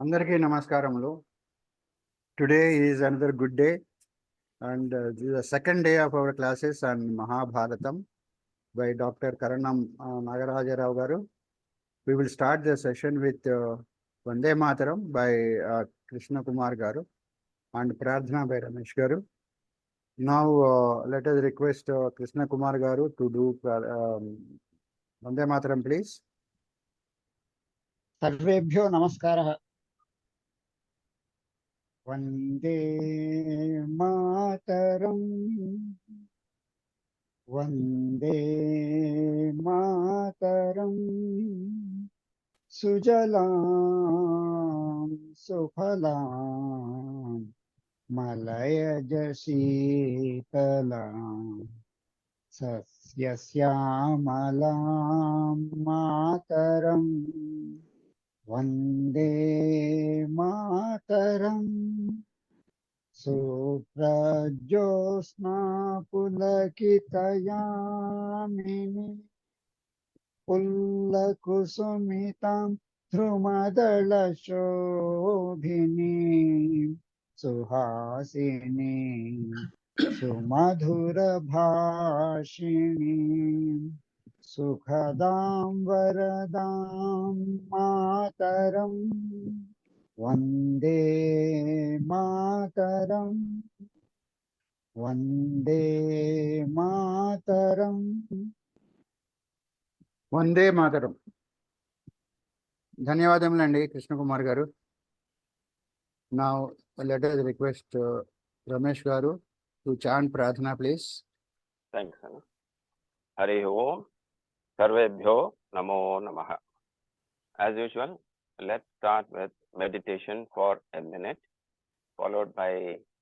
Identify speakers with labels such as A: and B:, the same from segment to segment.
A: Andarki Namaskaramulo. Today is another good day, and this is the second day of our classes on Mahabharatam by Dr. Karanam Nagaraja Garu. We will start the session with Vande Mataram by Krishna Kumar Garu and Pradhana by Ramesh Garu. Now let us request Krishna Kumar Garu to do Vande Mataram, please.
B: सर्वेभ्यो नमस्कारः। वंदे मातरम वंदे मातरम सुजलां सुफलां मलयज शीतलां सस्यश्यामलां मातरं वंदे मातरम। सुप्रज्योत्स्ना पुलकितयामिनी पुल्लकुसुमितां ध्रुमदलशोभिनी सुहासिनी सुमधुरभाषिणी सुखदां वरदां मातरं Vande Mataram Vande Mataram.
A: Vande Mataram. ధన్యవాదములండి కృష్ణ కుమార్ గారు. Now let us request Ramesh Garu to chant Pradhana, please.
C: Thanks. Hari Om. Sarvebhyo Namo Namaha. As usual, let's start with meditation for a minute, followed by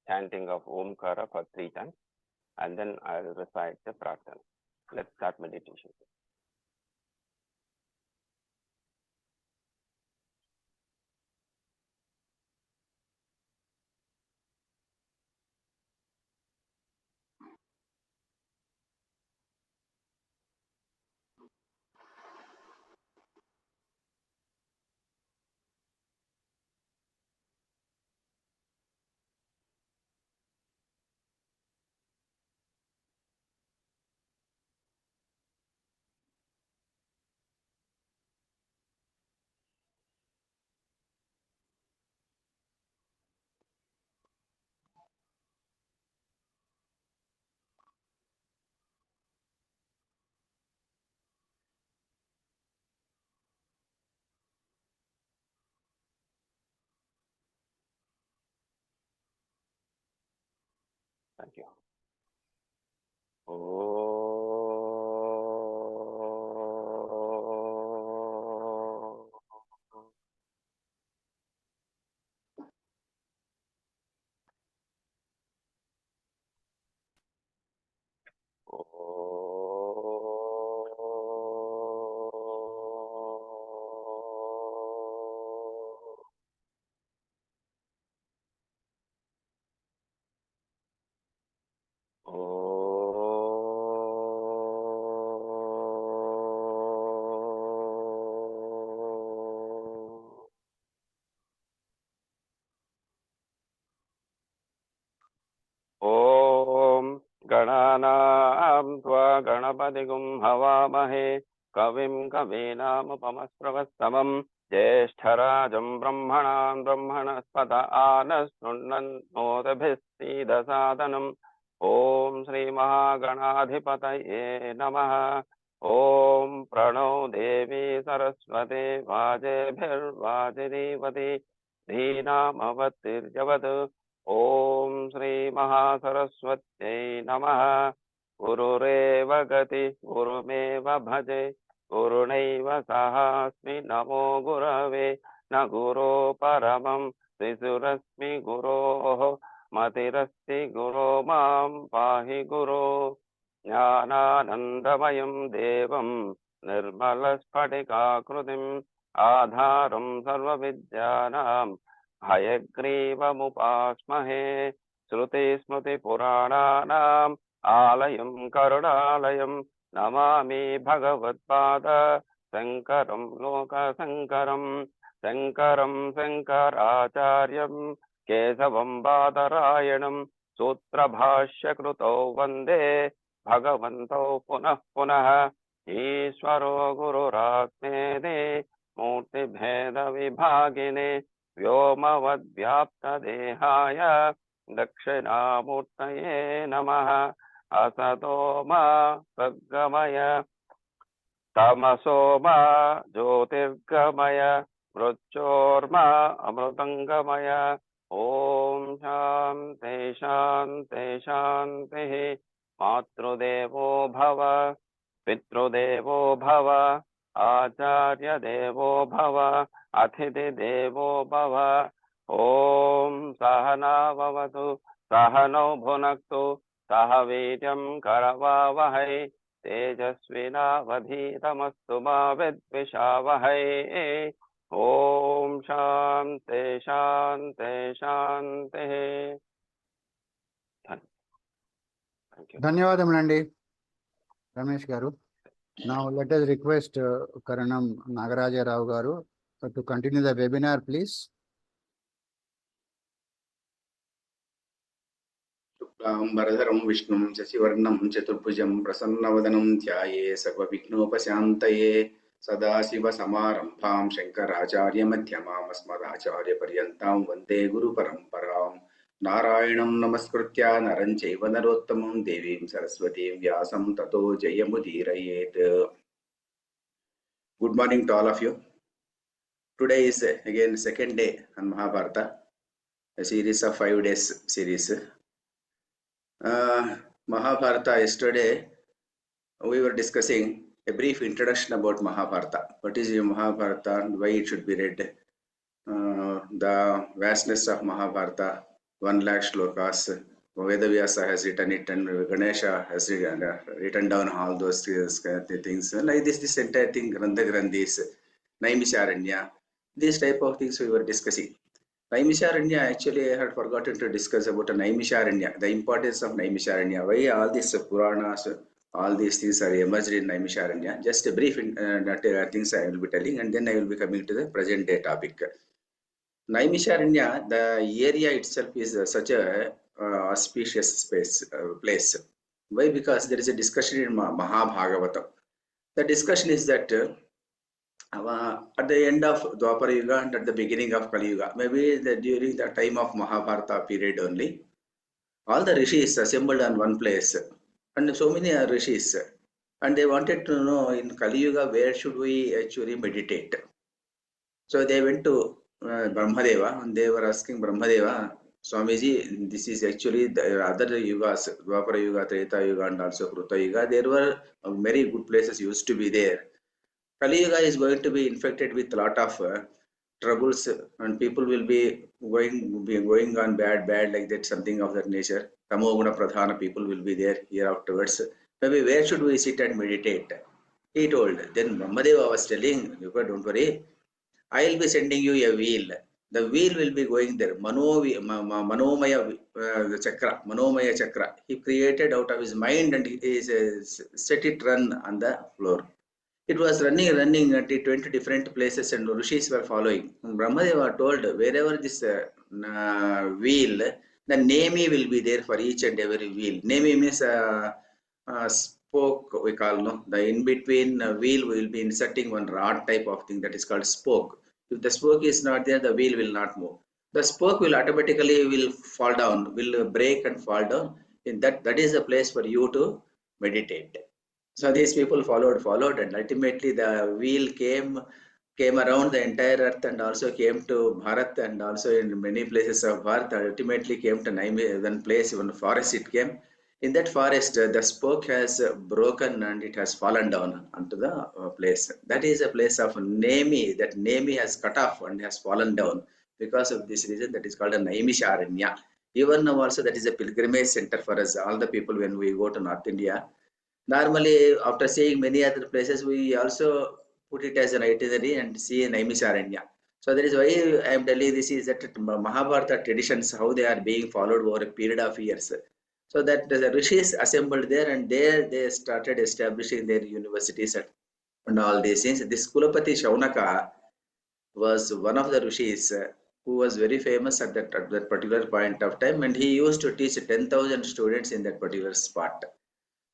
C: chanting of Omkara for 3 times, and then I'll recite the Pradhana. Let's start meditation. Thank you. गणानां त्वा गणपतिगुं हवामहे कविं कवीनामुपमस्रवस्तमं ज्येष्ठराजं ब्रह्मणां ब्रह्मणस्पत आनशृण्वन्नोतिभिः सीदसादनम्। ॐ श्रीमहागणाधिपतये नमः। ॐ प्रणो देवी सरस्वती वाजेभिर्वाजिनीवती धीनामवतिर्जवत्। ॐ श्री महासरस्वत्यै नमः। गुरुरेव गति गुरुमेव भजे गुरुणैव सहास्मि नमो गुरवे न गुरो परमं शिशुरस्मि गुरोः मतिरस्ति गुरो मां पाहि गुरो। ज्ञानानन्दमयं देवं निर्मलस्फटिकाकृतिम् आधारं सर्वविद्यानां हयग्रीवमुपास्महे। श्रुतिस्मृतिपुराणानाम् आलयं करुणालयं नमामि भगवत्पाद शङ्करं लोकशङ्करम्। शङ्करं शङ्कराचार्यं केशवं बादरायणं सूत्रभाष्यकृतौ वन्दे भगवन्तौ पुनः पुनः ईश्वरो गुरुरात्मेने मूर्तिभेदविभागिने व्योमवद्व्याप्तदेहाय दक्षिणामूर्तये नमः असतो मा सद्गमय तमसो मा ज्योतिर्गमय मृत्योर्मा अमृतङ्गमय ॐ शान्ति शान्ति शान्तिः मातृदेवो भव पितृदेवो भव आचार्यदेवो भव अतिथिदेवो भव ॐ सहना भवतु सहनौ भुनक्तु सह वीर्यं करवावहै तेजस्विनावधीतमस्तु मा विद्विषावहै ॐ शान्ति शान्ति शान्तिः Thank you.
A: ధన్యవాదములండి రమేష్ గారు. Now let us request Karanam Nagaraja Rao garu to continue the webinar, please.
D: शुक्लाम्बरधरं विष्णुं शशिवर्णं चतुर्भुजं प्रसन्नवदनं ध्याये सर्वविघ्नोपशान्तये सदाशिवसमारम्भां शङ्कराचार्यमध्यमाम् अस्मदाचार्यपर्यन्तां वन्दे गुरुपरम्परां नारायणं नमस्कृत्य नरं चैव नरोत्तमं देवीं सरस्वतीं व्यासं ततो जयमुदीरयेत्. Good morning to all of you. Today is again second day on Mahabharata, a series of 5 days series. Mahabharata, yesterday we were discussing a brief introduction about Mahabharata. What is Mahabharata and why it should be read? The vastness of Mahabharata, 1 lakh shlokas. Vedavyasa has written it and Ganesha has written down all those things. Like this entire thing, Grandhis, Naimisharanya, these type of things we were discussing. Naimisharanya, actually I had forgotten to discuss about Naimisharanya, the importance of Naimisharanya, why all these Puranas, all these things are emerged in Naimisharanya. Just a brief things I will be telling, and then I will be coming to the present day topic. Naimisharanya, the area itself is such a auspicious place. Why? Because there is a discussion in Mahabharatam. The discussion is that at the end of Dwapara Yuga and at the beginning of Kali Yuga, maybe during the time of Mahabharata period only, all the rishis assembled on one place, and so many rishis, and they wanted to know in Kali Yuga where should we actually meditate. So they went to Brahmadeva and they were asking Brahmadeva, Swamiji, this is actually the other yugas, Dwapara Yuga, Treta Yuga and also Kruta Yuga, there were very good places used to be there. Kali Yuga is going to be infected with a lot of troubles, and people will be going on bad like that, something of that nature. Tamoguna Pradhana people will be there here afterwards. Maybe where should we sit and meditate? He told. Then Brahmadeva was telling, don't worry, I will be sending you a wheel. The wheel will be going there. Manomaya chakra. Manomaya chakra. He created out of his mind and he set it run on the floor. It was running at 20 different places and rishis were following. And Brahmadeva told, wherever this wheel, the nemi will be there for each and every wheel. Nemi means spoke, we call, no? The in-between wheel will be inserting one rod type of thing that is called spoke. If the spoke is not there, the wheel will not move. The spoke will automatically will fall down, will break and fall down. In that is the place for you to meditate. So these people followed, and ultimately the wheel came around the entire earth and also came to Bharat, and also in many places of Bharat. Ultimately came to one place, one forest it came. In that forest, the spoke has broken and it has fallen down onto the place. That is a place of Nemi. That Nemi has cut off and has fallen down. Because of this reason, that is called a Naimisharanya. Even now also that is a pilgrimage center for us, all the people when we go to North India. Normally, after seeing many other places, we also put it as an itinerary and see Naimisharanya. So that is why I am telling this is that Mahabharata traditions, how they are being followed over a period of years. So that the rishis assembled there, and there they started establishing their universities and all these things. This Kulapati Shaunaka, was one of the rishis who was very famous at that particular point of time, and he used to teach 10,000 students in that particular spot.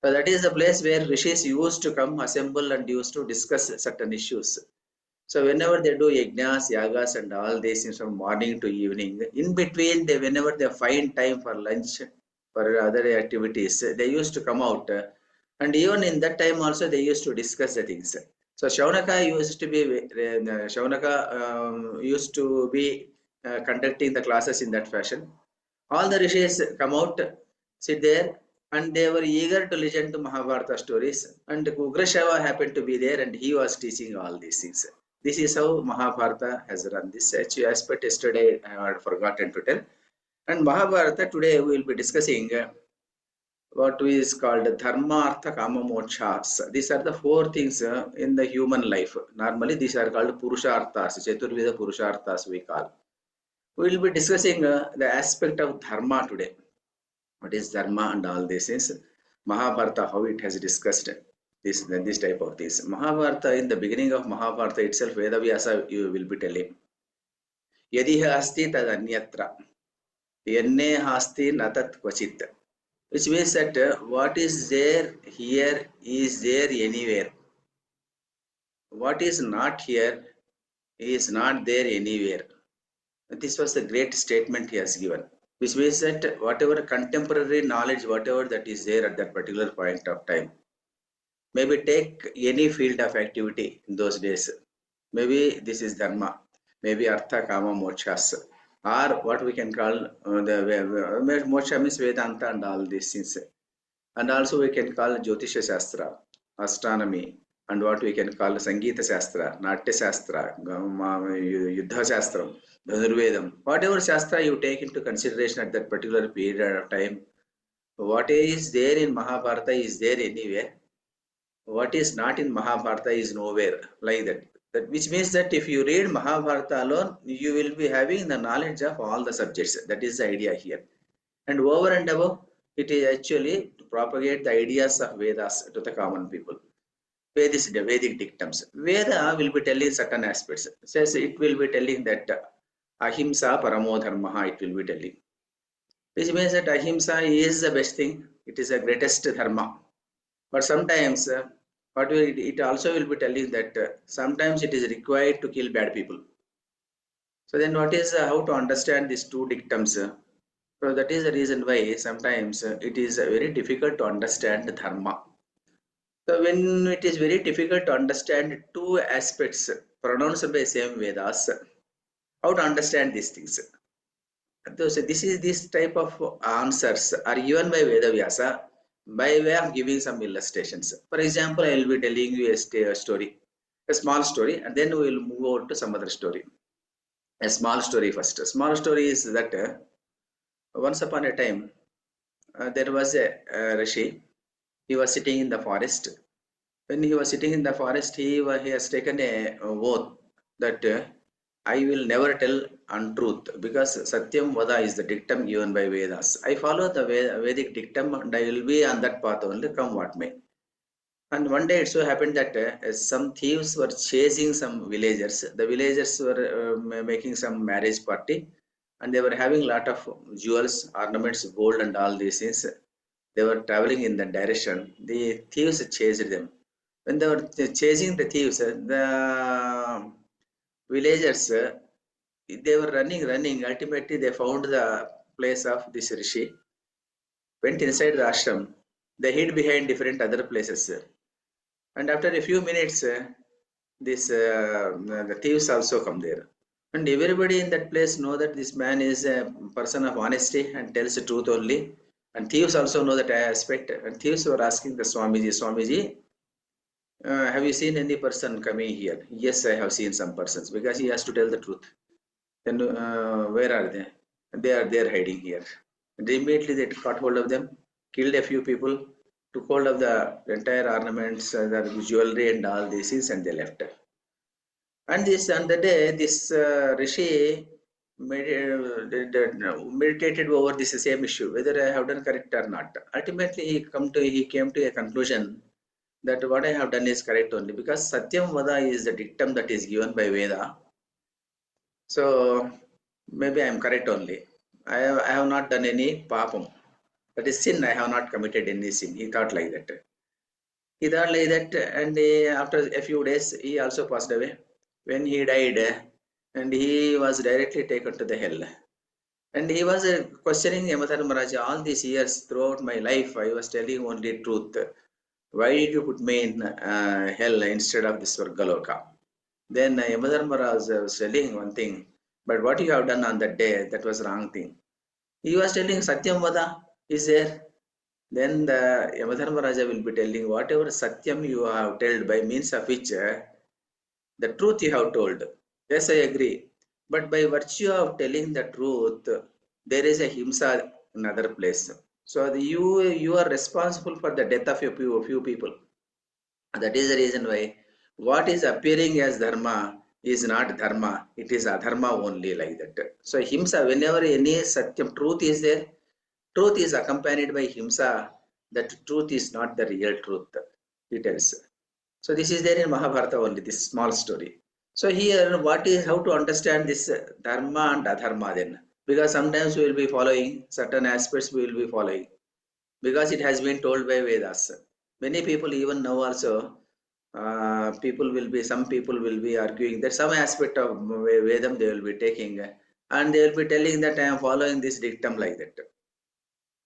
D: So that is the place where rishis used to come, assemble, and used to discuss certain issues. So whenever they do yajnas, yagas, and all these things from morning to evening, in between, whenever they find time for lunch, for other activities, they used to come out. And even in that time also, they used to discuss the things. So Shaunaka used to be conducting the classes in that fashion. All the rishis come out, sit there, and they were eager to listen to Mahabharata stories. And Ugrashava happened to be there, and he was teaching all these things. This is how Mahabharata has run. This actually aspect yesterday I had forgotten to tell. And Mahabharata today we will be discussing what is called dharma, artha, kama, moksha. These are the four things in the human life. Normally, these are called purusharthas, Chaturveda purusharthas we call. We will be discussing the aspect of dharma today. What is dharma and all this is Mahabharata, how it has discussed this type of things. Mahabharata, in the beginning of Mahabharata itself, Veda Vyasa you will be telling. Yadiha asti tad anyatra. Yanne hasti natat kvachit. Which means that what is there here is there anywhere. What is not here is not there anywhere. This was the great statement he has given, which means that whatever contemporary knowledge, whatever that is there at that particular point of time, maybe take any field of activity in those days. Maybe this is dharma, maybe artha, kama, mokshas, or what we can call the moksha means Vedanta and all these things. And also we can call Jyotisha Shastra, astronomy, and what we can call Sangeeta Shastra, Natya Shastra, Yuddha Shastra, Dhanurvedam. Whatever Shastra you take into consideration at that particular period of time, what is there in Mahabharata is there anywhere. What is not in Mahabharata is nowhere, like that. Which means that if you read Mahabharata alone, you will be having the knowledge of all the subjects. That is the idea here. And over and above, it is actually to propagate the ideas of Vedas to the common people. Vedas, the Vedic dictums. Veda will be telling certain aspects. Says it will be telling that ahimsa paramo dharma, it will be telling. Which means that ahimsa is the best thing. It is the greatest dharma. But sometimes it also will be telling that sometimes it is required to kill bad people. So then what is how to understand these two dictums? So that is the reason why sometimes it is very difficult to understand dharma. So when it is very difficult to understand two aspects pronounced by same Vedas, how to understand these things? So this type of answers are given by Veda Vyasa by way of giving some illustrations. For example, I will be telling you a story, a small story, and then we will move on to some other story. A small story first. A small story is that once upon a time, there was a rishi. He was sitting in the forest. When he was sitting in the forest, he has taken a oath that I will never tell untruth, because Satyam Vada is the dictum given by Vedas. I follow the Vedic dictum and I will be on that path only, come what may. And one day it so happened that some thieves were chasing some villagers. The villagers were making some marriage party, and they were having a lot of jewels, ornaments, gold, and all these things. They were traveling in that direction. The thieves chased them. When they were chasing the thieves, the villagers they were running. Ultimately, they found the place of this rishi. Went inside the ashram. They hid behind different other places. And after a few minutes, the thieves also come there. And everybody in that place know that this man is a person of honesty and tells the truth only. And thieves also know that aspect. And thieves were asking the Swamiji, have you seen any person coming here? Yes, I have seen some persons, because he has to tell the truth. Then where are they? They are there hiding here. And immediately they caught hold of them, killed a few people, took hold of the entire ornaments, the jewelry and all these things, and they left. And on the day, this rishi meditated over this same issue, whether I have done correct or not. Ultimately, he came to a conclusion that what I have done is correct only, because Satyam Vada is the dictum that is given by Veda. So maybe I am correct only. I have not done any papam. That is sin. I have not committed any sin. He thought like that. He thought like that, and after a few days, he also passed away. When he died, and he was directly taken to the hell. And he was questioning Yamadharmaraja all these years throughout my life. I was telling only truth. Why did you put me in hell instead of this Swargaloka? Then Yamadharmaraja was telling one thing, but what you have done on that day, that was wrong thing. He was telling Satyam Vada is there. Then the Yamadharmaraja will be telling whatever Satyam you have told by means of which the truth you have told. Yes, I agree. But by virtue of telling the truth, there is a himsa in other place. So you are responsible for the death of a few people. That is the reason why what is appearing as dharma is not dharma. It is adharma only like that. So himsa, whenever any satyam truth is there, truth is accompanied by himsa. That truth is not the real truth. He tells. So this is there in Mahabharata only, this small story. So here, what is how to understand this dharma and adharma then? Because sometimes we will be following certain aspects, we will be following because it has been told by Vedas. Many people even now also, some people will be arguing that some aspect of Vedam they will be taking, and they will be telling that I am following this dictum like that.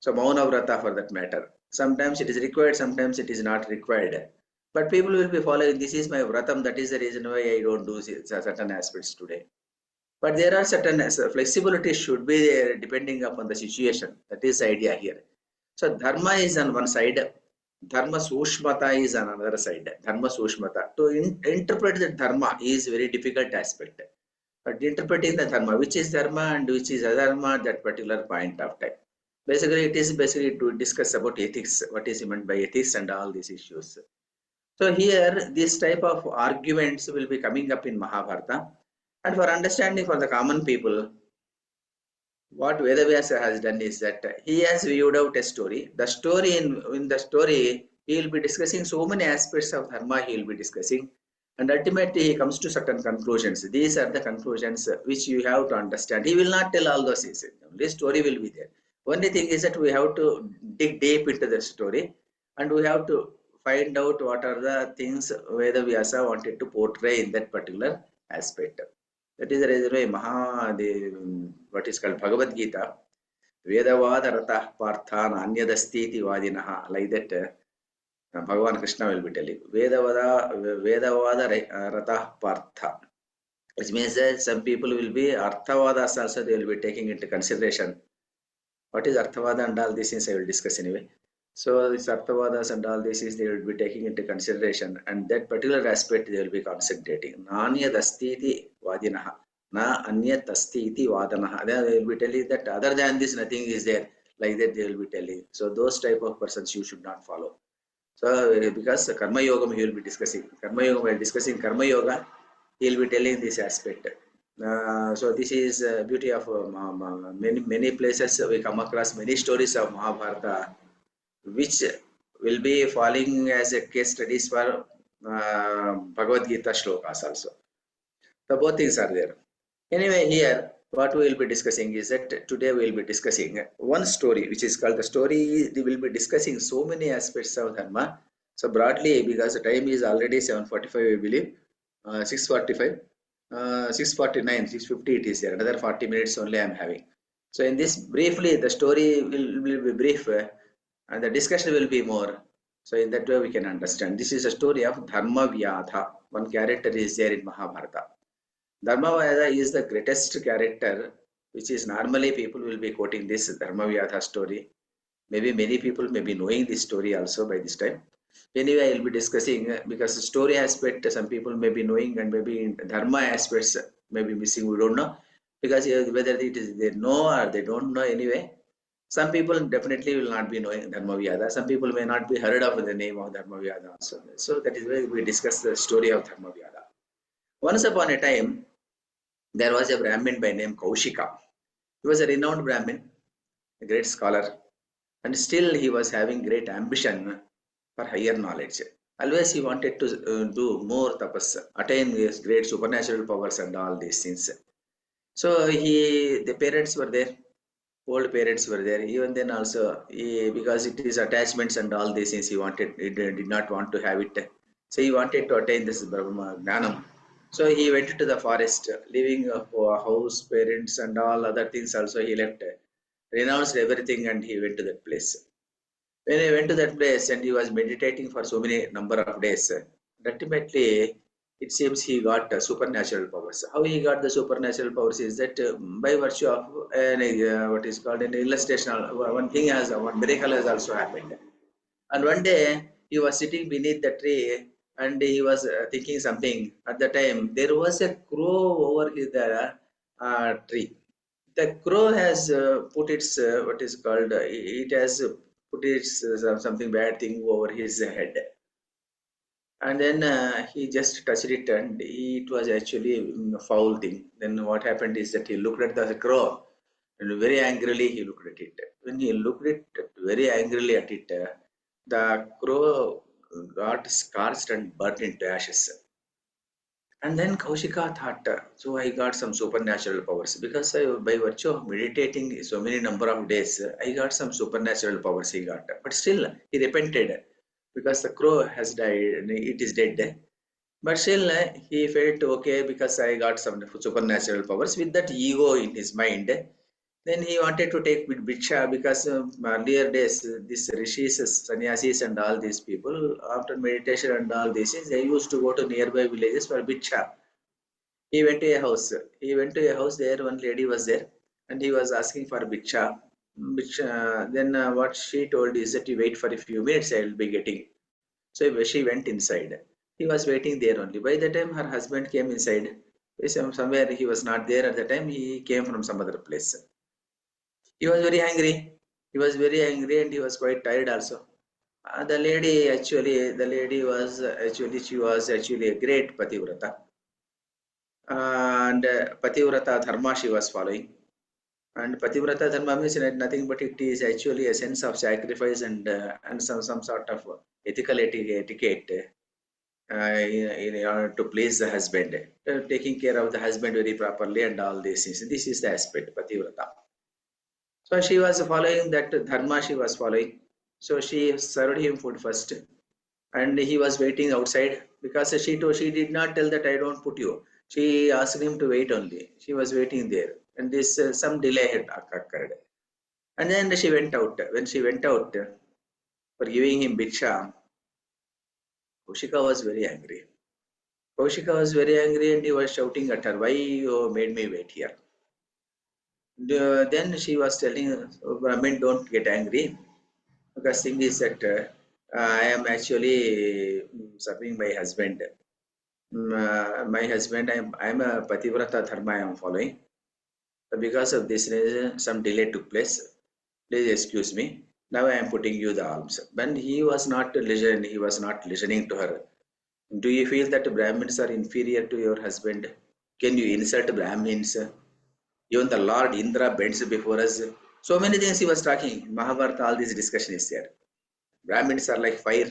D: So Mauna Vrata for that matter. Sometimes it is required, sometimes it is not required. But people will be following, this is my Vratam, that is the reason why I don't do certain aspects today. But there are certain flexibility should be there depending upon the situation. That is the idea here. So Dharma is on one side, Dharma Sushmata is on another side. Dharma Sushmata. To interpret the Dharma is very difficult aspect. But interpreting the Dharma, which is Dharma and which is Adharma at that particular point of time. Basically, it is basically to discuss about ethics, what is meant by ethics and all these issues. So here, this type of arguments will be coming up in Mahabharata. And for understanding for the common people, what Vedavyasa has done is that he has viewed out a story. The story in the story, he will be discussing so many aspects of dharma he will be discussing. And ultimately he comes to certain conclusions. These are the conclusions which you have to understand. He will not tell all those things. This story will be there. Only thing is that we have to dig deep into the story and we have to find out what are the things Vedavyasa wanted to portray in that particular aspect. That is the reason why what is called Bhagavad Gita, Vedavada Ratah Parthan Anyadastiti Vadinaha, like that Bhagavan Krishna will be telling. Vedavada Ratah Partha, which means that some people will be Arthavadas also they will be taking into consideration. What is Arthavada and all these things I will discuss anyway. So this Arthavadas and all these things they will be taking into consideration and that particular aspect they will be concentrating. Nanyadastiti Vadinaha. Na anyat asti iti vadanaha. They will be telling that other than this nothing is there. Like that they will be telling. So those type of persons you should not follow. So because Karma Yoga he will be discussing. Karma Yoga while discussing Karma Yoga, he will be telling this aspect. So this is beauty of many places we come across many stories of Mahabharata which will be falling as a case studies for Bhagavad Gita shlokas also. So both things are there. Anyway, here what we will be discussing is that today we will be discussing one story which is called the story. We will be discussing so many aspects of dharma. So broadly, because the time is already 7:45, I believe, 6:45, 6:49, 6:50 it is there. Another 40 minutes only I am having. So in this briefly, the story will be brief and the discussion will be more. So in that way we can understand. This is a story of Dharma Vyadha. One character is there in Mahabharata. Dharmavada is the greatest character, which is normally people will be quoting this Dharmavyadha story. Maybe many people may be knowing this story also by this time. Anyway, I will be discussing because the story aspect some people may be knowing and maybe in Dharma aspects may be missing. We don't know because whether it is they know or they don't know anyway. Some people definitely will not be knowing Dharmavyadha. Some people may not be heard of the name of Dharmavyadha also. So that is why we discuss the story of Dharmavyadha. Once upon a time, there was a Brahmin by name Kaushika. He was a renowned Brahmin, a great scholar, and still he was having great ambition for higher knowledge. Always he wanted to do more tapas, attain his great supernatural powers and all these things. So the parents were there, old parents were there. Even then also, because it is attachments and all these things, he did not want to have it. So he wanted to attain this Brahma Gnanam. So he went to the forest, leaving a house, parents, and all other things. Also, he left, renounced everything, and he went to that place. When I went to that place and he was meditating for so many number of days, ultimately it seems he got supernatural powers. How he got the supernatural powers is that by virtue of what is called an illustration, one thing has one miracle has also happened. And one day he was sitting beneath the tree and he was thinking something. At the time there was a crow over the tree. The crow has put its what is called it has put its something bad thing over his head, and then he just touched it and it was actually a foul thing. Then what happened is that he looked at the crow and very angrily he looked at it. When he looked at it very angrily at it, the crow got scorched and burnt into ashes. And then Kaushika thought, so I got some supernatural powers because by virtue of meditating so many number of days, I got some supernatural powers he got. But still, he repented because the crow has died and it is dead. But still, he felt okay because I got some supernatural powers with that ego in his mind. Then he wanted to take with Bhiksha because earlier days, these rishis, sannyasis, and all these people, after meditation and all these things, they used to go to nearby villages for Bhiksha. He went to a house. He went to a house there. One lady was there, and he was asking for Bhiksha. Then what she told is that you wait for a few minutes. I will be getting. So she went inside. He was waiting there only. By the time her husband came inside, somewhere he was not there at the time. He came from some other place. He was very angry. He was very angry, and he was quite tired also. The lady was actually she was actually a great pativrata. And Pativrata Dharma she was following. And Pativrata Dharma means nothing but it is actually a sense of sacrifice and some sort of ethical etiquette in order to please the husband, taking care of the husband very properly and all these things. This is the aspect, Pativrata. So she was following that Dharma she was following. So she served him food first and he was waiting outside because she did not tell that I don't put you. She asked him to wait only. She was waiting there, and this some delay had occurred. And then she went out. When she went out for giving him bhiksha, Kaushika was very angry. Kaushika was very angry, and he was shouting at her, "Why you made me wait here?" Then she was telling, "Brahmin, don't get angry, because thing is that I am actually serving my husband." My husband, I'm a Pativrata Dharma I am following. So because of this reason, some delay took place. Please excuse me. Now I am putting you the alms. When he was not listening to her. Do you feel that Brahmins are inferior to your husband? Can you insult Brahmins? Even the Lord Indra bends before us. So many things he was talking. Mahabharata, all this discussion is there. Brahmins are like fire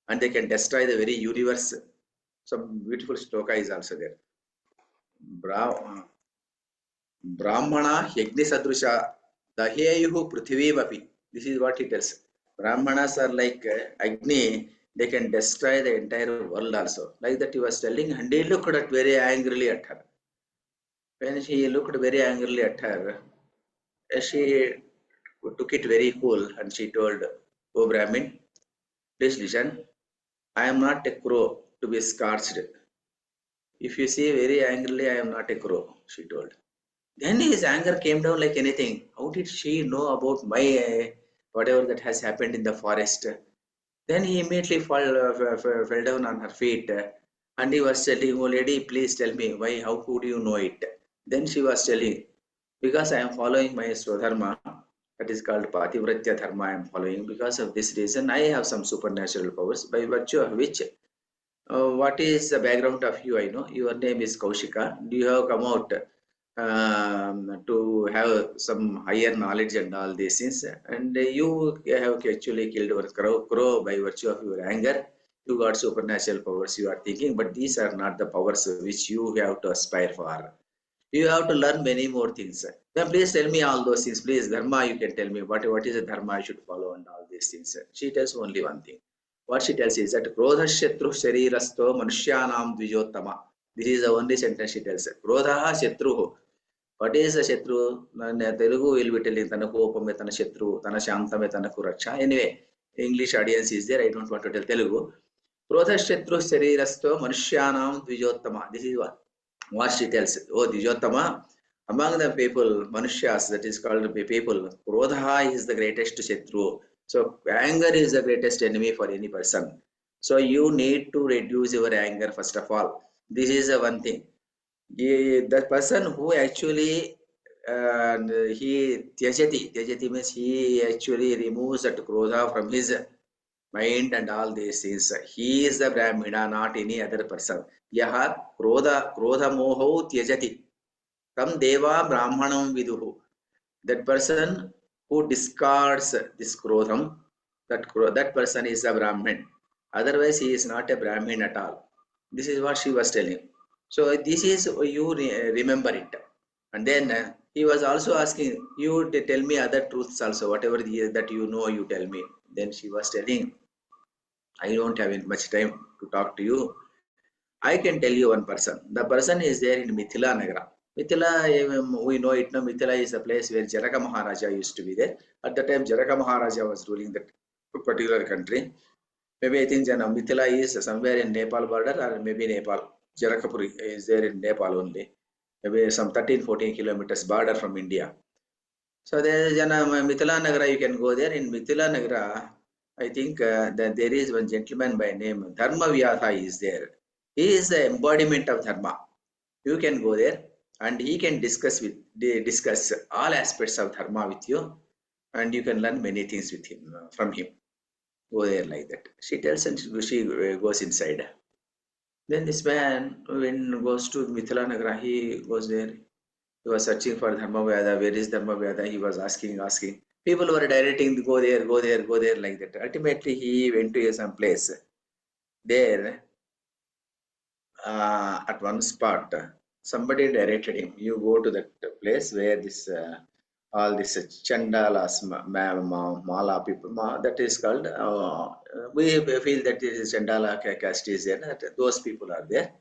D: and they can destroy the very universe. Some beautiful shloka is also there. Brahmana Yagni Sadrusha Dahyeyu Prithvivapi. This is what he tells. Brahmanas are like Agni, they can destroy the entire world also. Like that he was telling, and he looked at very angrily at her. When he looked very angrily at her, she took it very cool and she told, "Oh Brahmin, please listen. I am not a crow to be scorched. If you see very angrily, I am not a crow," she told. Then his anger came down like anything. How did she know about my whatever that has happened in the forest? Then he immediately fell down on her feet and he was telling, "Oh lady, please tell me why, how could you know it?" Then she was telling, "Because I am following my Swadharma, that is called Pativratya Dharma, I am following. Because of this reason, I have some supernatural powers by virtue of which what is the background of you? I know your name is Kaushika. Do you have come out to have some higher knowledge and all these things? And you have actually killed our crow by virtue of your anger. You got supernatural powers, you are thinking, but these are not the powers which you have to aspire for. You have to learn many more things. Then please tell me all those things. Please, dharma, you can tell me what is the dharma I should follow and all these things. She tells only one thing. What she tells is that Krodha Shatru Sharirasto Manushyanam Dvijottama. This is the only sentence she tells. Krodha Shatruhu. What is the Shatru? Telugu will be telling Tana Kopame Tana Shatru, Tana Shantame Tana Kuraksha. Anyway, English audience is there. I don't want to tell Telugu. Krodha Shatru Sharirasto Manushyanam Dvijottama. This is what she tells. Oh, Dvijottama. Among the people, Manushas, that is called people, Krodha is the greatest Shatru. So anger is the greatest enemy for any person. So you need to reduce your anger first of all. This is the one thing. The person who actually he tyajati means he actually removes that krodha from his mind and all these things. He is the Brahmina, not any other person. Yaha krodha moho tyajati. Tam deva brahmanam viduhu. That person who discards this krodham, that person is a Brahmin. Otherwise, he is not a Brahmin at all. This is what she was telling. So this is you remember it. And then he was also asking you to tell me other truths also, whatever that you know, you tell me. Then she was telling, I don't have much time to talk to you. I can tell you one person. The person is there in Mithila Nagara. Mithila, we know it now. Mithila is the place where Janaka Maharaja used to be there. At the time, Janaka Maharaja was ruling that particular country. Maybe I think Mithila is somewhere in Nepal border or maybe Nepal. Jarakapuri is there in Nepal only. Maybe some 13-14 kilometers border from India. So there is Mithila Nagara, you can go there. In Mithila Nagara, I think that there is one gentleman by name Dharma Vyatha is there. He is the embodiment of Dharma. You can go there and he can discuss all aspects of Dharma with you, and you can learn many things with him from him. Go there like that. She tells and she goes inside. Then this man, when goes to Mithila Nagara, he goes there. He was searching for Dharma Vyada. Where is Dharma Vyada? He was asking. People were directing, go there, like that. Ultimately, he went to some place. There, at one spot, somebody directed him. You go to that place where this all this Chandalas, Mala people, that is called. We feel that this is Chandala caste is there. That those people are there.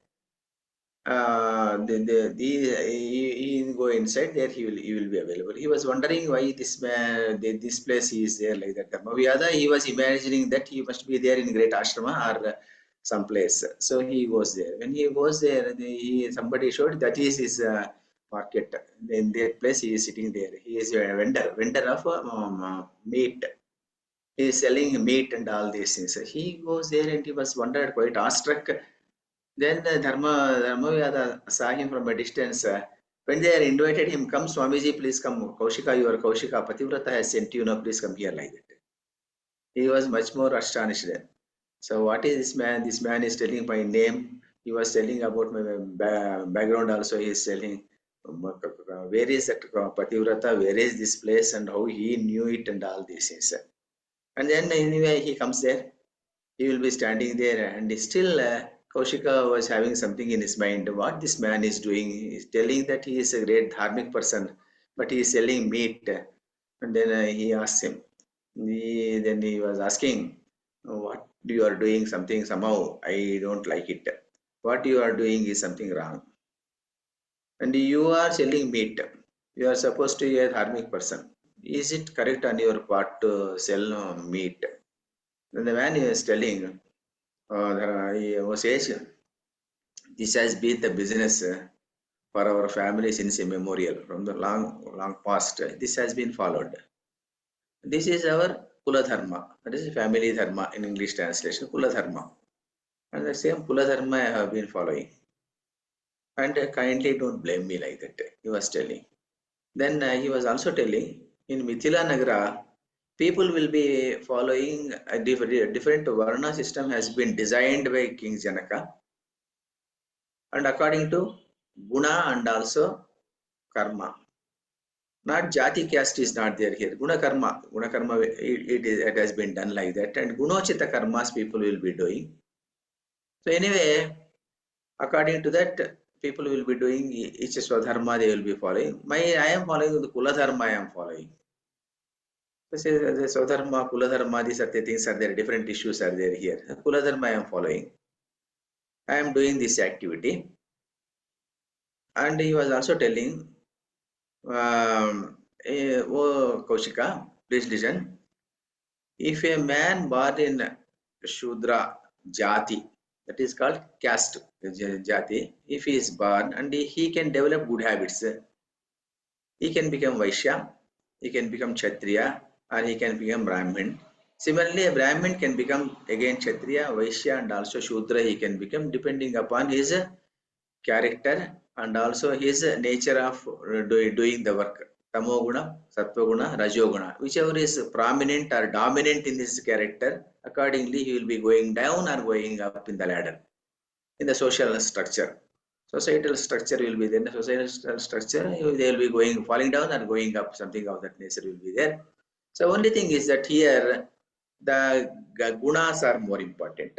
D: He go inside there. He will be available. He was wondering why this man, this place is there like that. Dharmavyada, he was imagining that he must be there in great ashrama or some place. So he goes there. When he goes there, somebody showed that is his market. In that place, he is sitting there. He is a vendor of meat. He is selling meat and all these things. He goes there and he was wondered, quite awestruck. Then Dharmavyada saw him from a distance. When they invited him, come Swamiji, please come. Kaushika, your Kaushika, Pativrata has sent you, now please come here like that. He was much more astonished then. So what is this man? This man is telling my name. He was telling about my background also. He is telling where is that Pativrata, where is this place and how he knew it and all these things. And then anyway, he comes there. He will be standing there and still Kaushika was having something in his mind. What this man is doing? He is telling that he is a great dharmic person, but he is selling meat. And then he asked him. Then he was asking, what you are doing something somehow. I don't like it. What you are doing is something wrong. And you are selling meat. You are supposed to be a dharmic person. Is it correct on your part to sell meat? Then the man is telling, says, this has been the business for our family since immemorial, from the long past. This has been followed. This is our Kula Dharma. That is family Dharma in English translation, Kula Dharma. And the same Kula Dharma I have been following. And kindly don't blame me like that, he was telling. Then he was also telling, in Mithila Nagara, people will be following a different Varna system has been designed by King Janaka. And according to Guna and also Karma. Not Jati caste is not there here. Guna Karma, it has been done like that. And Gunochita Karmas people will be doing. So anyway, according to that, people will be doing each Swadharma, they will be following. I am following the Kula Dharma, I am following. The Swadharma, Kula Dharma, these are the things are there, different issues are there here. Kula Dharma I am following. I am doing this activity. And he was also telling, oh Kaushika, please listen. If a man born in Shudra Jati, that is called caste Jati, if he is born and he can develop good habits, he can become Vaishya, he can become Kshatriya, or he can become Brahmin. Similarly, a Brahmin can become again Kshatriya, Vaishya, and also Shudra he can become depending upon his character and also his nature of doing the work. Tamoguna, Sattva-guna, Rajoguna. Whichever is prominent or dominant in his character, accordingly he will be going down or going up in the ladder, in the social structure. Societal structure will be there. In the societal structure, they will be going, falling down or going up, something of that nature will be there. So only thing is that here, the gunas are more important.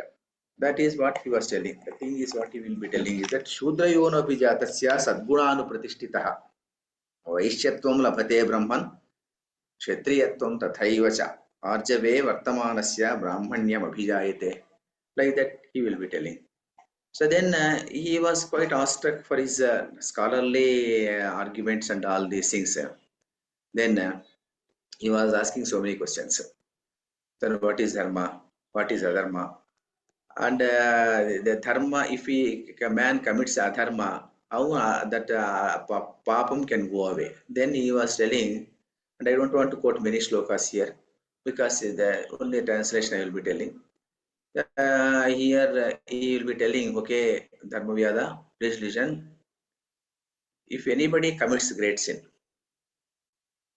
D: That is what he was telling. The thing is what he will be telling is that Shudra yono pijatasya sadgunanu pratishtitaha. Vaishyatvam labhate brahman, kshatriyatvam tathaivacha. Arjave vartamanasya brahmanyam abhijayate. Like that he will be telling. So then he was quite awestruck for his scholarly arguments and all these things. Then he was asking so many questions. Then what is dharma? What is adharma? And the dharma, if a man commits adharma, how that papam can go away? Then he was telling, and I don't want to quote many shlokas here because the only translation I will be telling. Here he will be telling, okay, Dharma Vyada, please listen. If anybody commits great sin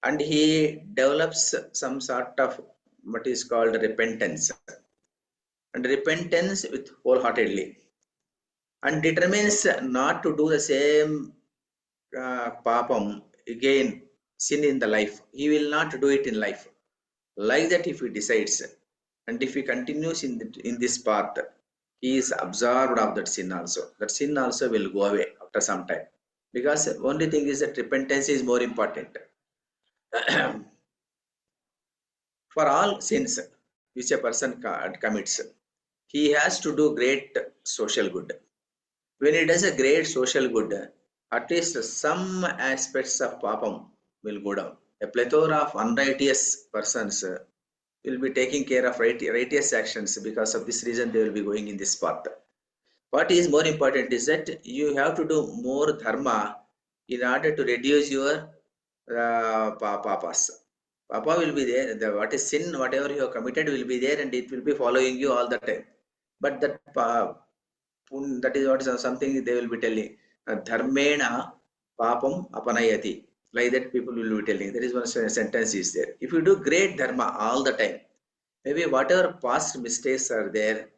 D: and he develops some sort of what is called repentance, and repentance with wholeheartedly, and determines not to do the same papam again, sin in the life, he will not do it in life. Like that, if he decides, and if he continues in this path, he is absorbed of that sin also. That sin also will go away after some time. Because only thing is that repentance is more important. For all sins which a person commits, he has to do great social good. When he does a great social good, at least some aspects of papam will go down. A plethora of unrighteous persons will be taking care of righteous actions. Because of this reason, they will be going in this path. What is more important is that you have to do more dharma in order to reduce your papas. Papa will be there. What is sin, whatever you have committed will be there, and it will be following you all the time. But that that is what is something they will be telling. Dharmena papam apanayati. Like that, people will be telling. That is one sentence is there. If you do great dharma all the time, maybe whatever past mistakes are there,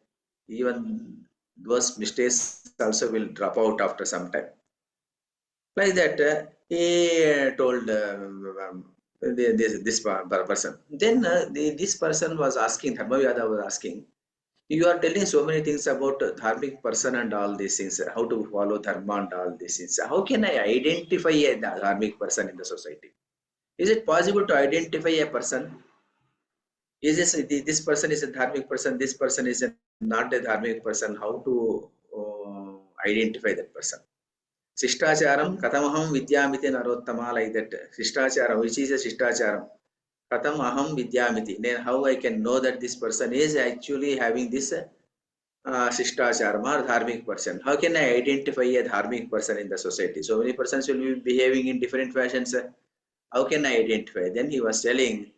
D: even those mistakes also will drop out after some time. Like that, he told this person. Then this person was asking, Dharmavyada was asking, you are telling so many things about dharmic person and all these things, how to follow dharma and all these things. How can I identify a dharmic person in the society? Is it possible to identify a person? Is this person is a dharmic person, this person is not a dharmic person? How to identify that person? Shishtacharam katamaham vidyamiti narottama, like that. Shishtacharam, which is a shishtacharam? Katamaham vidyamiti. Then how I can know that this person is actually having this shishtacharam or dharmic person? How can I identify a dharmic person in the society? So many persons will be behaving in different fashions. How can I identify? Then he was telling,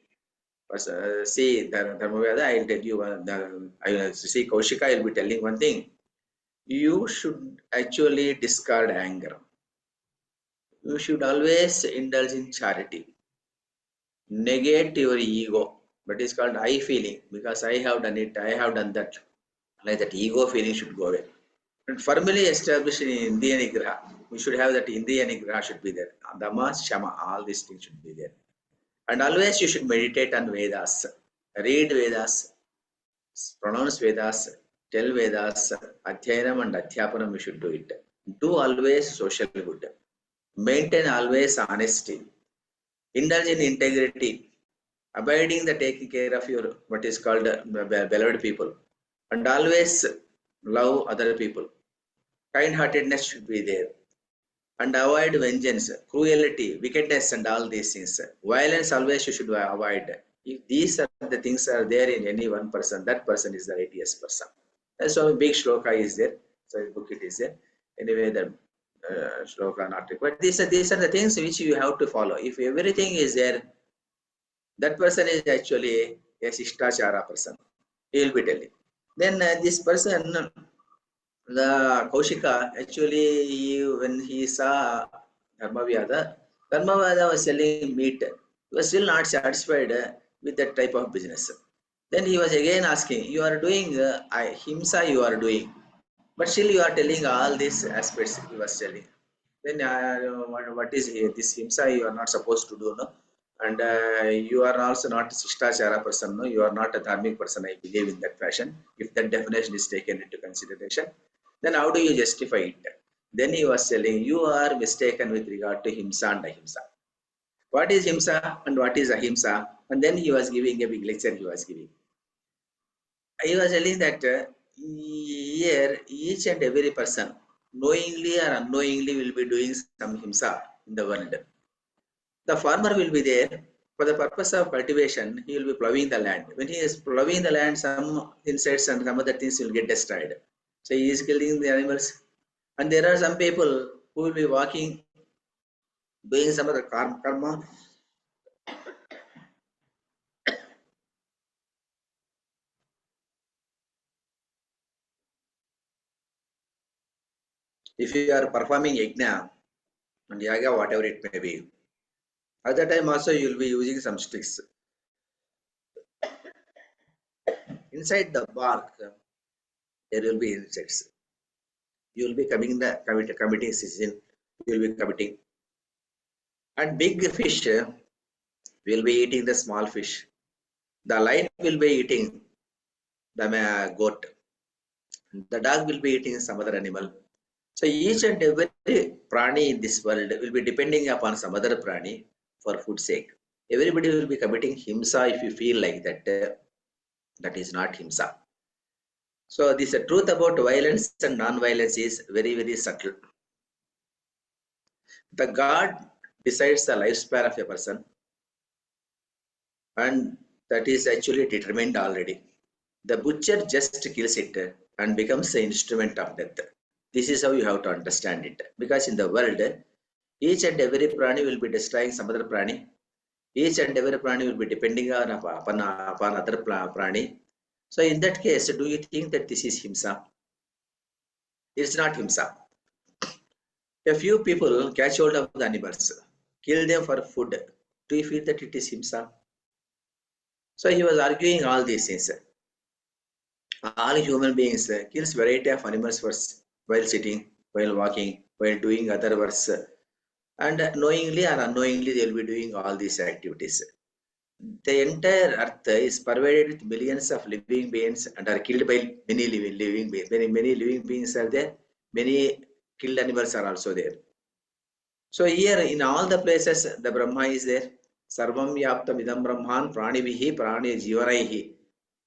D: see, Dharmaveda, I will tell you, see, Kaushika, I will be telling one thing. You should actually discard anger. You should always indulge in charity. Negate your ego. But it's called I feeling, because I have done it, I have done that. Like that ego feeling should go away. And firmly established in Indian Nigraha. We should have that Indian Nigraha should be there. Dhamma, Shama, all these things should be there. And always you should meditate on Vedas. Read Vedas, pronounce Vedas, tell Vedas, Adhyayanam and Adhyapanam, you should do it. do always social good, maintain always honesty, indulge in integrity, abiding the taking care of your what is called beloved people, and always love other people. Kind-heartedness should be there, and avoid vengeance, cruelty, wickedness, and all these things. Violence always you should avoid. If these are the things are there in any one person, that person is the righteous person. And so a big shloka is there. So in book it is there. Anyway, the shloka not required. These are the things which you have to follow. If everything is there, that person is actually a Shishtachara person. He will be telling. Then this person, the Kaushika, actually, when he saw Dharmavyada was selling meat. He was still not satisfied with that type of business. Then he was again asking, you are doing himsa, you are doing, but still you are telling all these aspects, he was telling. Then what is this himsa you are not supposed to do, no? And you are also not a Shishtachara person, no? You are not a dharmic person, I believe in that fashion. If that definition is taken into consideration, then how do you justify it? Then he was telling, you are mistaken with regard to himsa and ahimsa. What is himsa and what is ahimsa? And then he was giving a big lecture he was giving. He was telling that here each and every person, knowingly or unknowingly, will be doing some himsa in the world. The farmer will be there for the purpose of cultivation. He will be plowing the land. When he is plowing the land, some insects and some other things will get destroyed. So he is killing the animals. And there are some people who will be walking, doing some other karma. If you are performing yajna and yaga, whatever it may be, at that time also you will be using some sticks. Inside the bark, there will be insects. You will be committing sin. You will be committing. And big fish will be eating the small fish. The lion will be eating the goat. The dog will be eating some other animal. So each and every prani in this world will be depending upon some other prani for food sake. Everybody will be committing himsa if you feel like that. That is not himsa. So this truth about violence and non-violence is very, very subtle. The God decides the lifespan of a person, and that is actually determined already. The butcher just kills it and becomes the instrument of death. This is how you have to understand it. Because in the world, each and every prani will be destroying some other prani. Each and every prani will be depending upon other prani. So in that case, do you think that this is himsa? It's not himsa. A few people catch hold of the animals, kill them for food. Do you feel that it is himsa? So he was arguing all these things. All human beings kills variety of animals while sitting, while walking, while doing other works, and knowingly or unknowingly they will be doing all these activities. The entire earth is pervaded with millions of living beings and are killed by many living beings. Many living beings are there. Many killed animals are also there. So here in all the places, the Brahma is there. Sarvam yaptam idam brahman pranivihi prani jivanaihi.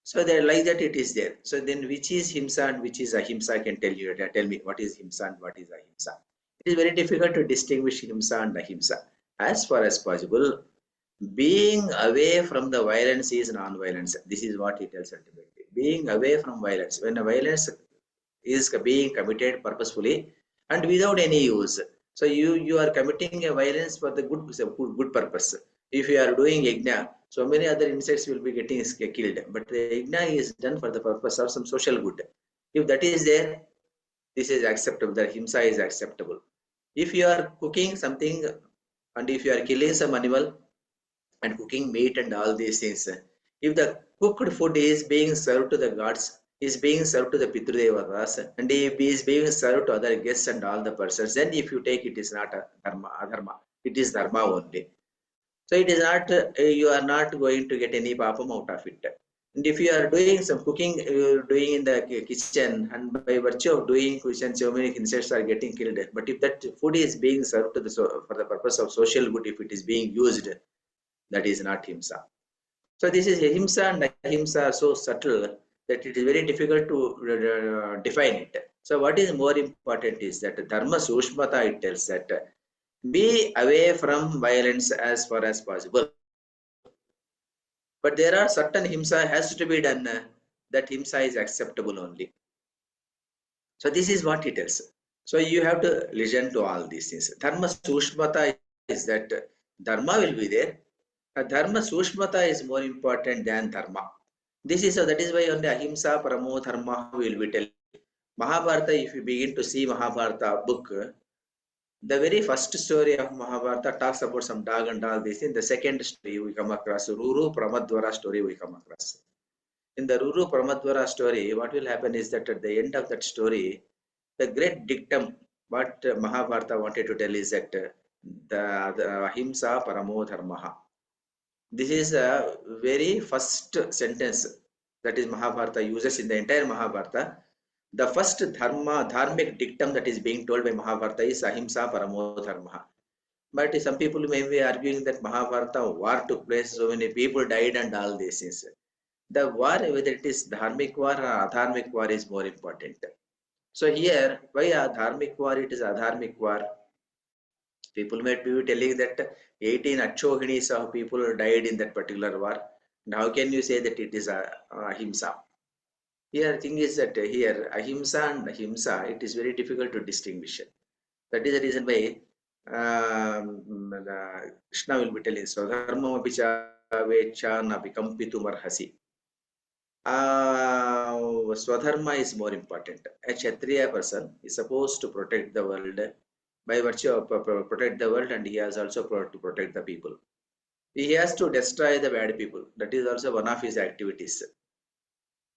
D: So they like that it is there. So then which is himsa and which is ahimsa, I can tell you. Tell me what is himsa and what is ahimsa. It is very difficult to distinguish himsa and ahimsa. As far as possible, being away from the violence is non-violence. This is what he tells ultimately. Being away from violence. When a violence is being committed purposefully and without any use. So you are committing a violence for the good purpose. If you are doing yajna, so many other insects will be getting killed. But the yajna is done for the purpose of some social good. If that is there, this is acceptable. The himsa is acceptable. If you are cooking something and if you are killing some animal and cooking meat and all these things, if the cooked food is being served to the gods, is being served to the Pitrudevatas, and if is being served to other guests and all the persons, then if you take it is not a dharma, it is dharma only. So it is not, you are not going to get any papam out of it. And if you are doing some cooking, you're doing in the kitchen, and by virtue of doing kitchen, so many insects are getting killed. But if that food is being served to the for the purpose of social good, if it is being used, that is not himsa. So this is ahimsa and ahimsa are so subtle that it is very difficult to define it. So what is more important is that dharma sushmata, it tells that be away from violence as far as possible. But there are certain himsa has to be done, that himsa is acceptable only. So this is what it tells. So you have to listen to all these things. Dharma sushmata is that dharma will be there. Dharma sushmata is more important than dharma. This is that is why only ahimsa paramo dharma will be telling. Mahabharata, if you begin to see Mahabharata book, the very first story of Mahabharata talks about some dog and all this. In the second story, we come across Ruru Pramadwara story. We come across. In the Ruru Pramadwara story, what will happen is that at the end of that story, the great dictum what Mahabharata wanted to tell is that the ahimsa paramo dharma. This is a very first sentence that is Mahabharata uses in the entire Mahabharata. The first dharmic dictum that is being told by Mahabharata is ahimsa paramo dharma. But some people may be arguing that Mahabharata war took place, so many people died and all these things. The war, whether it is dharmic war or adharmic war, is more important. So here, why adharmic war? It is adharmic war. People might be telling that 18 Akshohinis of people died in that particular war. And how can you say that it is ahimsa? Here, thing is that here ahimsa and ahimsa, it is very difficult to distinguish. That is the reason why Krishna will be telling Swadharma Picha Vecha na Vikampitum Arhasi. Swadharma is more important. A Kshatriya person is supposed to protect the world by virtue of protect the world, and he has also to protect the people. He has to destroy the bad people. That is also one of his activities.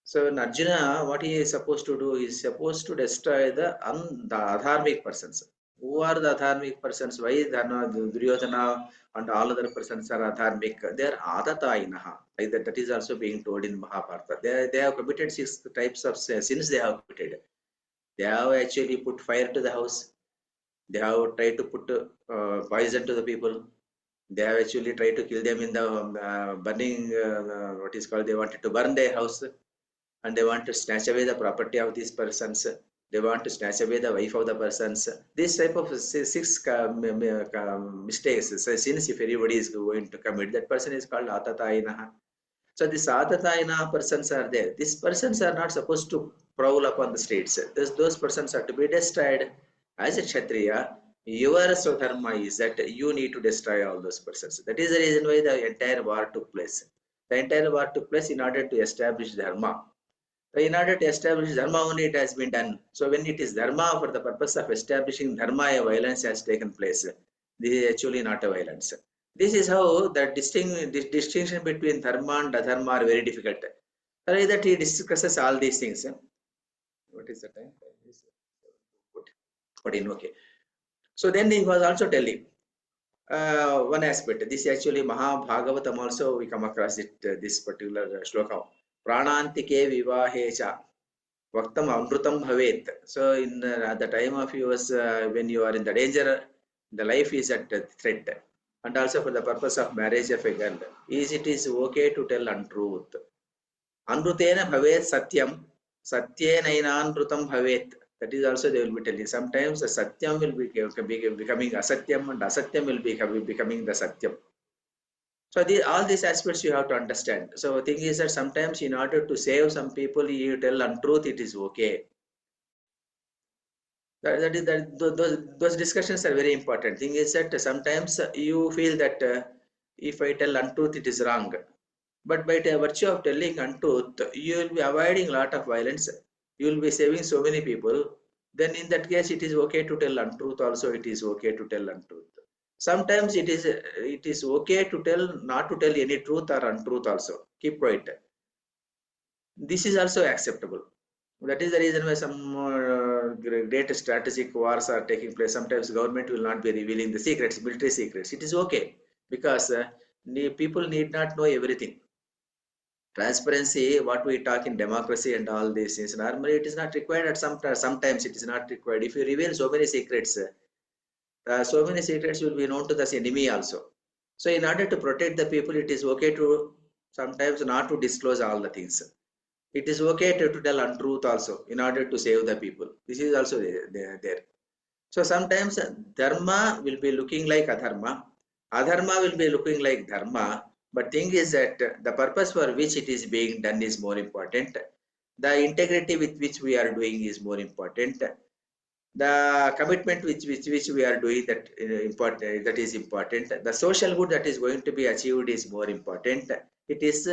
D: So in Arjuna, what he is supposed to do is supposed to destroy the adharmic persons. Who are the adharmic persons? Why Duryodhana and all other persons are adharmic? They are adatayinaha. That is also being told in Mahabharata. They have committed 6 types of sins they have committed. They have actually put fire to the house. They have tried to put poison to the people. They have actually tried to kill them in the burning, what is called, they wanted to burn their house. And they want to snatch away the property of these persons. They want to snatch away the wife of the persons. This type of 6 mistakes, sins, if anybody is going to commit, that person is called atatayinaha. So these atatayinaha persons are there. These persons are not supposed to prowl upon the streets. Those persons are to be destroyed. As a Kshatriya, your Swadharma is that you need to destroy all those persons. That is the reason why the entire war took place. The entire war took place in order to establish dharma. In order to establish dharma only it has been done. So when it is dharma for the purpose of establishing dharma, a violence has taken place. This is actually not a violence. This is how the distinction between dharma and adharma are very difficult. That he discusses all these things. What is the time? Okay. So then he was also telling one aspect. This actually Mahabhagavatam also we come across it, this particular shloka. Pranantike vivahecha vaktam amrutam bhavet. So in at the time of yours, when you are in the danger, the life is at threat. And also for the purpose of marriage of a girl, it is okay to tell untruth. Anrutena bhavet satyam, satyenainanrutam bhavet. That is also they will be telling. Sometimes the satyam will be becoming asatyam, and asatyam will be becoming the satyam. So all these aspects you have to understand. So the thing is that sometimes in order to save some people, you tell untruth, it is okay. Those discussions are very important. Thing is that sometimes you feel that if I tell untruth, it is wrong. But by the virtue of telling untruth, you will be avoiding a lot of violence. You will be saving so many people. Then in that case, it is okay to tell untruth. Also, it is okay to tell untruth. Sometimes it is okay to tell, not to tell any truth or untruth also. Keep quiet. This is also acceptable. That is the reason why some great strategic wars are taking place. Sometimes government will not be revealing the secrets, military secrets. It is okay because people need not know everything. Transparency, what we talk in democracy and all these things, normally it is not required at sometimes it is not required. If you reveal so many secrets, so many secrets will be known to the enemy also. So in order to protect the people, it is okay to sometimes not to disclose all the things. It is okay to tell untruth also in order to save the people. This is also there. So sometimes dharma will be looking like adharma, adharma will be looking like dharma. But thing is that the purpose for which it is being done is more important. The integrity with which we are doing is more important. The commitment which we are doing that important, that is important. The social good that is going to be achieved is more important. It is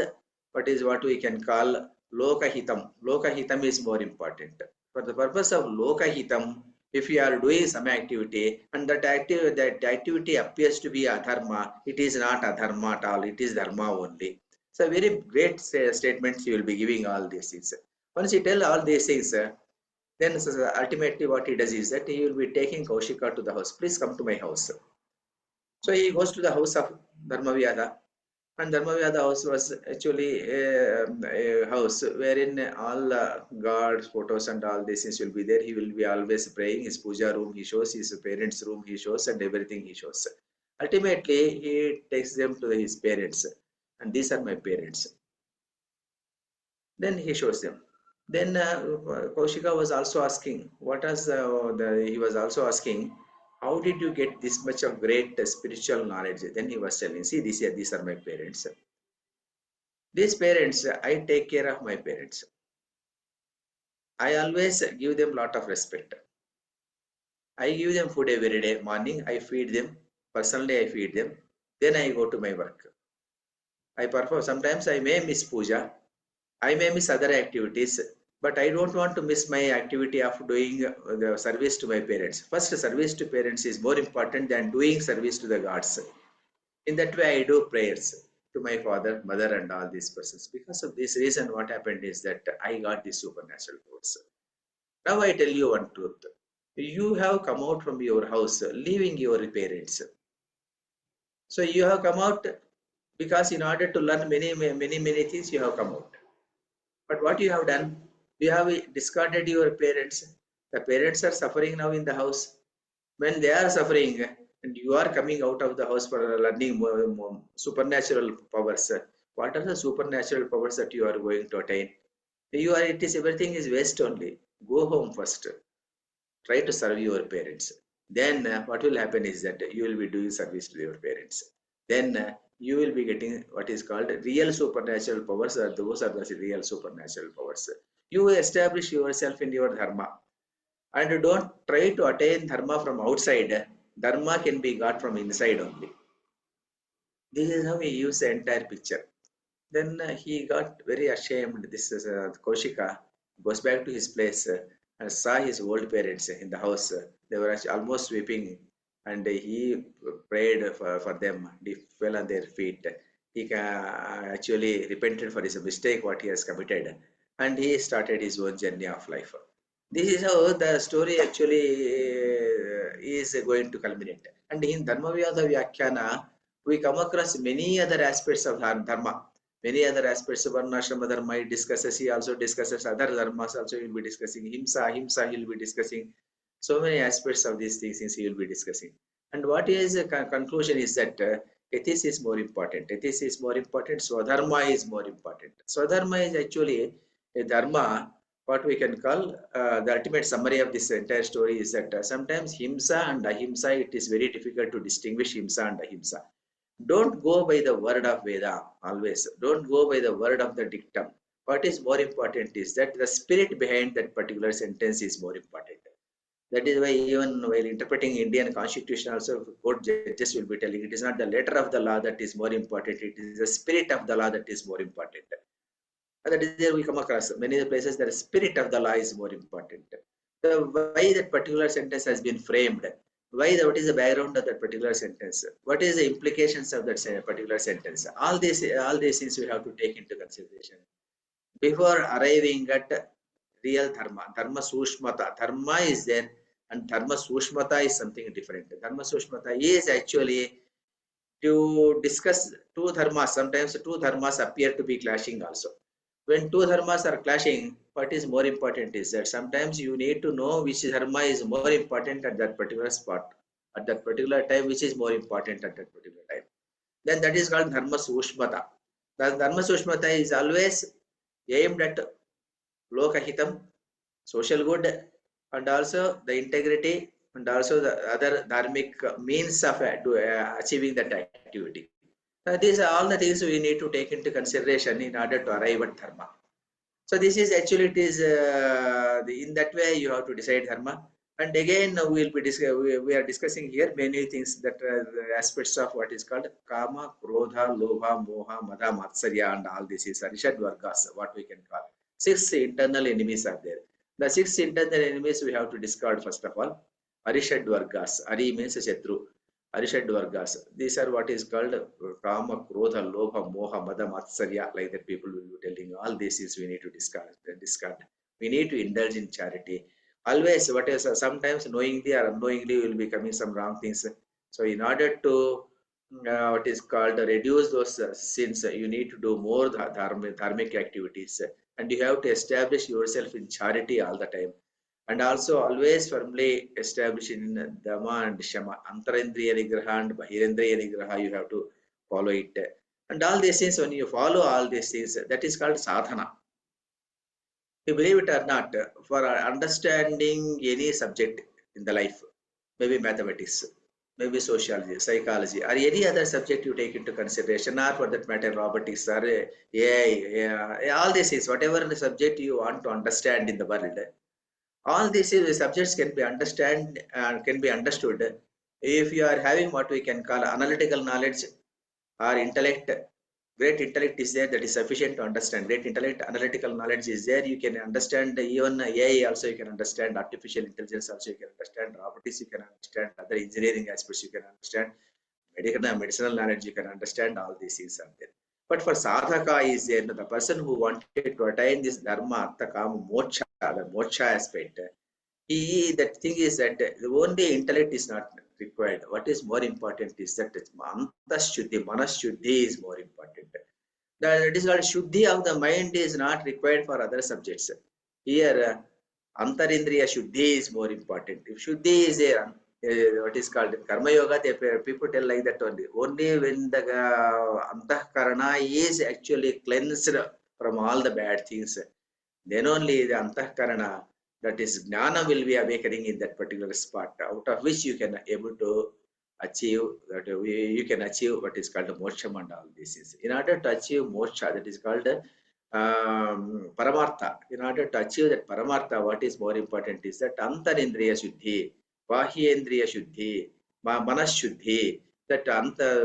D: what we can call lokahitam. Lokahitam is more important. For the purpose of lokahitam, if you are doing some activity and that activity appears to be adharma, it is not adharma at all, it is dharma only. So very great statements you will be giving all these things. Once you tell all these things, then ultimately what he does is that he will be taking Kaushika to the house. Please come to my house. So he goes to the house of Dharmavyada. And Dharmavyada house was actually a house wherein all gods, photos and all these things will be there. He will be always praying. His puja room he shows, his parents' room he shows, and everything he shows. Ultimately, he takes them to his parents. And these are my parents. Then he shows them. Then Kaushika was also asking, he was also asking, how did you get this much of great spiritual knowledge? Then he was telling, see, these are my parents. These parents, I take care of my parents. I always give them lot of respect. I give them food every day. Morning, I feed them. Personally, I feed them. Then I go to my work. I perform. Sometimes I may miss puja. I may miss other activities, but I don't want to miss my activity of doing the service to my parents. First, service to parents is more important than doing service to the gods. In that way, I do prayers to my father, mother, and all these persons. Because of this reason, what happened is that I got these supernatural powers. Now I tell you one truth. You have come out from your house, leaving your parents. So you have come out because in order to learn many things, you have come out. But what you have done, you have discarded your parents. The parents are suffering now in the house. When they are suffering and you are coming out of the house for learning more supernatural powers, what are the supernatural powers that you are going to attain? Everything is waste only. Go home first. Try to serve your parents. Then what will happen is that you will be doing service to your parents. Then you will be getting what is called real supernatural powers. Those are the real supernatural powers. You establish yourself in your dharma and don't try to attain dharma from outside. Dharma can be got from inside only. This is how he used the entire picture. Then he got very ashamed. This is Kaushika goes back to his place and saw his old parents in the house. They were almost weeping, and he prayed for them. He fell on their feet. He actually repented for his mistake, what he has committed, and he started his own journey of life. This is how the story actually is going to culminate. And in Dharmavyada Vyakhyana, we come across many other aspects of dharma. Many other aspects of Varnashrama Dharma he discusses. He also discusses other dharmas also. He will be discussing Himsa he will be discussing. So many aspects of these things he will be discussing. And what is the conclusion is that ethics is more important. Ethics is more important. Swadharma is more important. Swadharma is actually a dharma. What we can call the ultimate summary of this entire story is that sometimes Himsa and Ahimsa, it is very difficult to distinguish Himsa and Ahimsa. Don't go by the word of Veda always. Don't go by the word of the dictum. What is more important is that the spirit behind that particular sentence is more important. That is why even while interpreting Indian constitution also, court judges will be telling it is not the letter of the law that is more important. It is the spirit of the law that is more important. And that is there we come across many places that the spirit of the law is more important. So why that particular sentence has been framed? What is the background of that particular sentence? What is the implications of that particular sentence? All these things we have to take into consideration before arriving at real dharma. Dharma sushmata. Dharma is there and dharma sushmata is something different. Dharma sushmata is actually to discuss two dharmas. Sometimes two dharmas appear to be clashing also. When two dharmas are clashing, what is more important is that sometimes you need to know which dharma is more important at that particular spot, at that particular time, which is more important at that particular time. Then that is called dharma sushmata. The dharma sushmata is always aimed at lokahitam, social good, and also the integrity, and also the other dharmic means of achieving that activity. These are all the things we need to take into consideration in order to arrive at dharma. So this is actually it is in that way you have to decide dharma. And again we will be we are discussing here many things that the aspects of what is called kama, krodha, lobha, moha, mada, matsarya, and all this is arishad vargas, what we can call. 6 internal enemies are there. The 6 internal enemies we have to discard first of all. Arishad vargas. Ari means Shatru. Arishad Vargas. These are what is called Kama, Krodha, Lobha, Moha, Mada, Matsarya, like that people will be telling. All this is we need to discard. We need to indulge in charity. Always, what is sometimes knowingly or unknowingly will be coming some wrong things. So, in order to what is called reduce those sins, you need to do more dharmic activities, and you have to establish yourself in charity all the time. And also always firmly established in Dhamma and Shama, Antarendriya Nigraha and Bahirendriya Nigraha, you have to follow it. And all these things, when you follow all these things, that is called sadhana. You believe it or not, for understanding any subject in the life, maybe mathematics, maybe sociology, psychology, or any other subject you take into consideration, or for that matter, robotics, or AI, all this is whatever the subject you want to understand in the world. All these subjects can be can be understood if you are having what we can call analytical knowledge or intellect. Great intellect is there, that is sufficient to understand. Great intellect, analytical knowledge is there, you can understand even AI also, you can understand artificial intelligence also, you can understand robotics, you can understand other engineering aspects, you can understand medicinal knowledge, you can understand. All these things are there. But for sadhaka is there, the person who wanted to attain this dharma, artha, kama, moksha, the moksha aspect, that thing is that the only intellect is not required. What is more important is that antashuddhi, manashuddhi is more important. That is called shuddhi of the mind is not required for other subjects. Here, antarindriya shuddhi is more important. If shuddhi is there, what is called karma yoga, people tell like that only. Only when the antahkarana is actually cleansed from all the bad things, then only the antahkarana, that is jnana, will be awakening in that particular spot, out of which you can able to achieve that. You can achieve what is called moksha and all this is. In order to achieve moksha, that is called paramartha. In order to achieve that paramartha, what is more important is that antarindriya shuddhi, bahyendriya shuddhi, manas shuddhi. That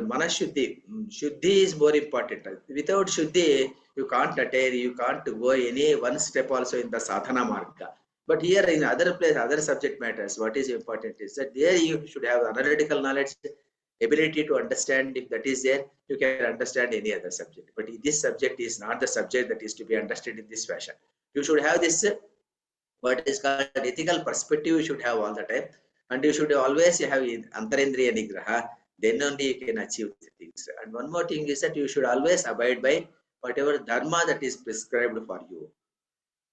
D: manas shuddhi, shuddhi is more important. Without shuddhi, you can't attain, you can't go any one step also in the sadhana marga. But here in other place, other subject matters, what is important is that there you should have analytical knowledge, ability to understand. If that is there, you can understand any other subject. But this subject is not the subject that is to be understood in this fashion. You should have this, what is called ethical perspective, you should have all the time. And you should always have antarendriya nigraha, then only you can achieve things. And one more thing is that you should always abide by whatever dharma that is prescribed for you.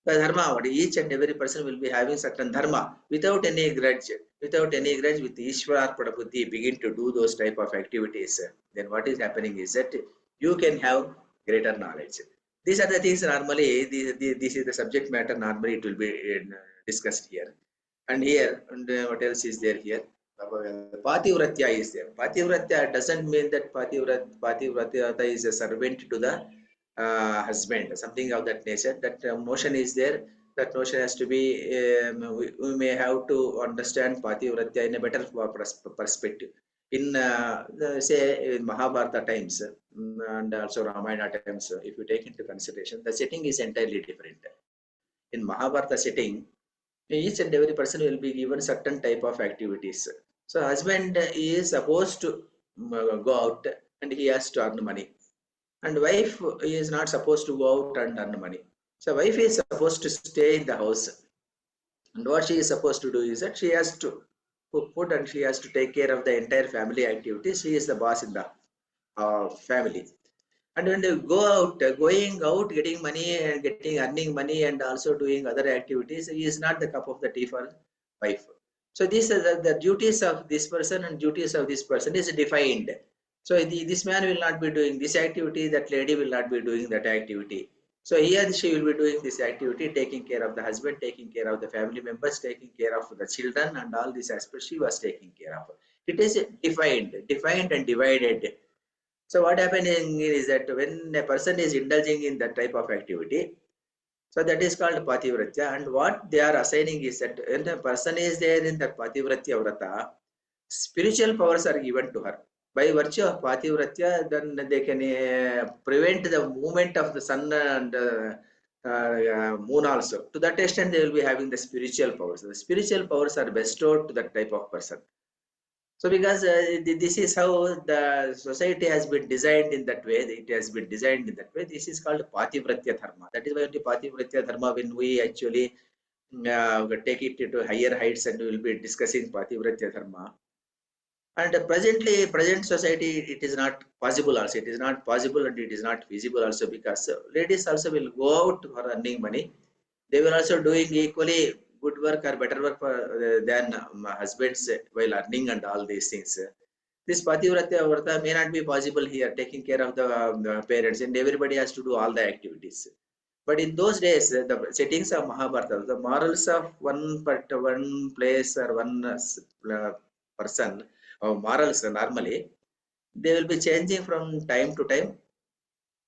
D: The dharma, what each and every person will be having certain dharma without any grudge, with Ishwararpada Buddhi, begin to do those type of activities. Then what is happening is that you can have greater knowledge. These are the things normally, this is the subject matter, normally it will be discussed here. And here, and what else is there here? Pativratya is there. Pativratya doesn't mean that Pativratya is a servant to the husband, something of that nature. That notion is there. That notion has to be, we may have to understand Pativratya in a better perspective. In say in Mahabharata times and also Ramayana times, if you take into consideration, the setting is entirely different. In Mahabharata setting, each and every person will be given certain type of activities. So husband is supposed to go out and he has to earn money, and wife is not supposed to go out and earn money. So wife is supposed to stay in the house, and what she is supposed to do is that she has to cook food and she has to take care of the entire family activities. She is the boss in the family. And when they go out, going out, getting money and earning money and also doing other activities is not the cup of the tea for wife. So these are the duties of this person and duties of this person is defined. So this man will not be doing this activity, that lady will not be doing that activity. So here she will be doing this activity, taking care of the husband, taking care of the family members, taking care of the children and all these aspects she was taking care of. It is defined and divided. So what happening is that when a person is indulging in that type of activity, so that is called Pativratya. And what they are assigning is that when a person is there in that Pativratya Vrata, spiritual powers are given to her. By virtue of Pativratya, then they can prevent the movement of the sun and moon also. To that extent, they will be having the spiritual powers. The spiritual powers are bestowed to that type of person. So because this is how the society has been designed in that way, it has been designed in that way. This is called Pativratya Dharma. That is why the Pativratya Dharma, when we actually take it to higher heights and we will be discussing Pativratya Dharma. And presently, present society, it is not possible also. It is not possible and it is not feasible also because ladies also will go out for earning money. They were also doing equally good work or better work for, than husbands while earning and all these things. This Pativratya Vrata may not be possible here, taking care of the parents, and everybody has to do all the activities. But in those days, the settings of Mahabharata, the morals of one place or one person, or morals normally, they will be changing from time to time,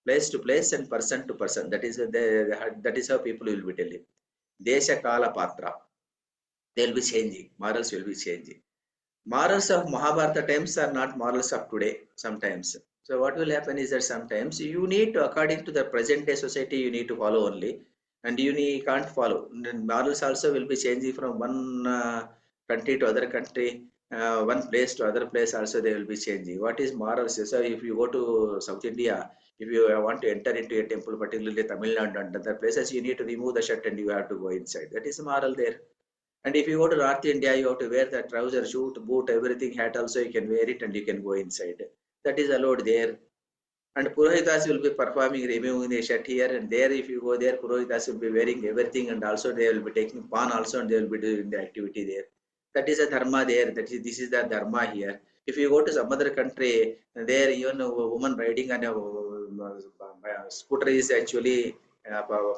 D: place to place, and person to person. That is how people will be telling. Desha Kala Patra. They will be changing. Morals will be changing. Morals of Mahabharata times are not morals of today sometimes. So what will happen is that sometimes you need to, according to the present day society, you need to follow only, and can't follow. Morals also will be changing from one country to other country, one place to other place. Also they will be changing. What is morals? So if you go to South India, if you want to enter into a temple, particularly Tamil Nadu and other places, you need to remove the shirt and you have to go inside. That is moral there. And if you go to North India, you have to wear the trouser, shoot, boot, everything, hat also you can wear it and you can go inside. That is allowed there. And Purohitas will be performing, removing the shirt here and there. If you go there, Purohitas will be wearing everything and also they will be taking pan also and they will be doing the activity there. That is a dharma there. This is the dharma here. If you go to some other country, there even a woman riding on a scooter is actually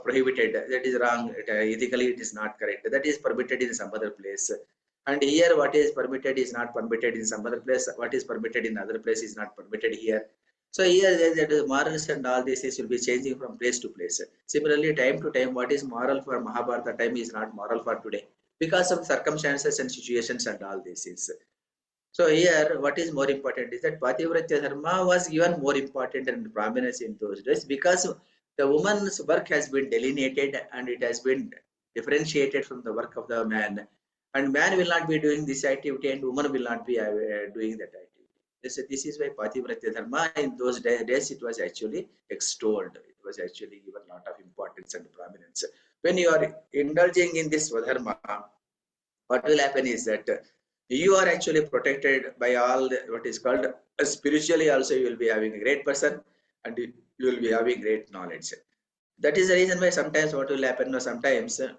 D: prohibited. That is wrong. Ethically, it is not correct. That is permitted in some other place. And here, what is permitted is not permitted in some other place. What is permitted in other place is not permitted here. So here, the morals and all this will be changing from place to place. Similarly, time to time, what is moral for Mahabharata time is not moral for today because of circumstances and situations and all this is. So here, what is more important is that Pativratya Dharma was given more important and prominence in those days because the woman's work has been delineated and it has been differentiated from the work of the man. And man will not be doing this activity and woman will not be doing that activity. This is why Pativratya Dharma in those days it was actually extolled. It was actually given a lot of importance and prominence. When you are indulging in this Dharma, what will happen is that you are actually protected by all what is called spiritually also you will be having a great person and you will be having great knowledge. That is the reason why sometimes what will happen sometimes the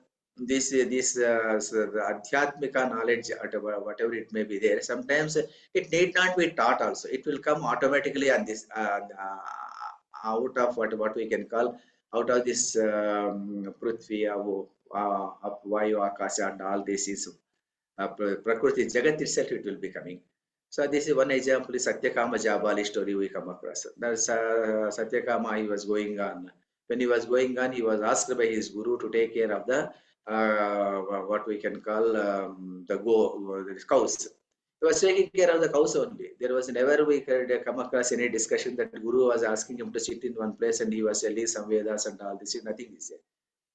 D: adhyatmika knowledge whatever it may be there, sometimes it need not be taught also, it will come automatically on this out of what we can call out of this prithvi vayu akasha and all this is Prakriti Jagat itself it will be coming. So this is one example is Satyakama Jabali story we come across. That's Satyakama, he was going on. When he was going on, he was asked by his guru to take care of the what we can call the cows. He was taking care of the cows only. There was never we could come across any discussion that guru was asking him to sit in one place and he was telling some Vedas and all this. Nothing is there.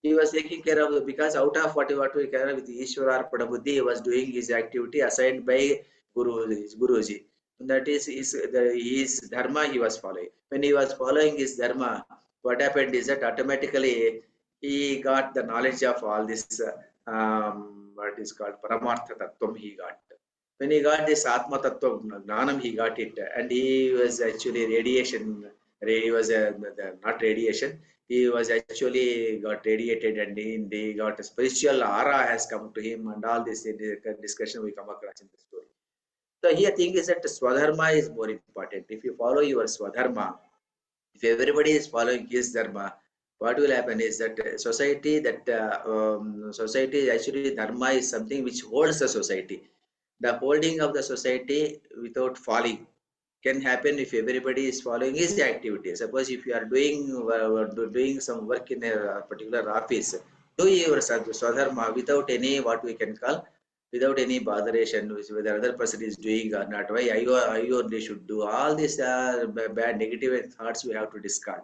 D: He was taking care of because out of what we care with Ishwara Prabhuddhi, he was doing his activity assigned by Guruji. That is his dharma he was following. When he was following his dharma, what happened is that automatically he got the knowledge of all this what is called Paramartha Tattvam he got. When he got this Atma Tattva Gnanam, he got it, and he was actually radiation. He was not radiation. He was actually got radiated, and he got a spiritual aura has come to him, and all this discussion we come across in the story. So here thing is that Swadharma is more important. If you follow your Swadharma, if everybody is following his dharma, what will happen is that society actually dharma is something which holds the society. The holding of the society without falling can happen if everybody is following his activity. Suppose if you are doing some work in a particular office, do your swadharma without any what we can call without any botheration whether other person is doing or not. Why I only should do all these bad negative thoughts we have to discard.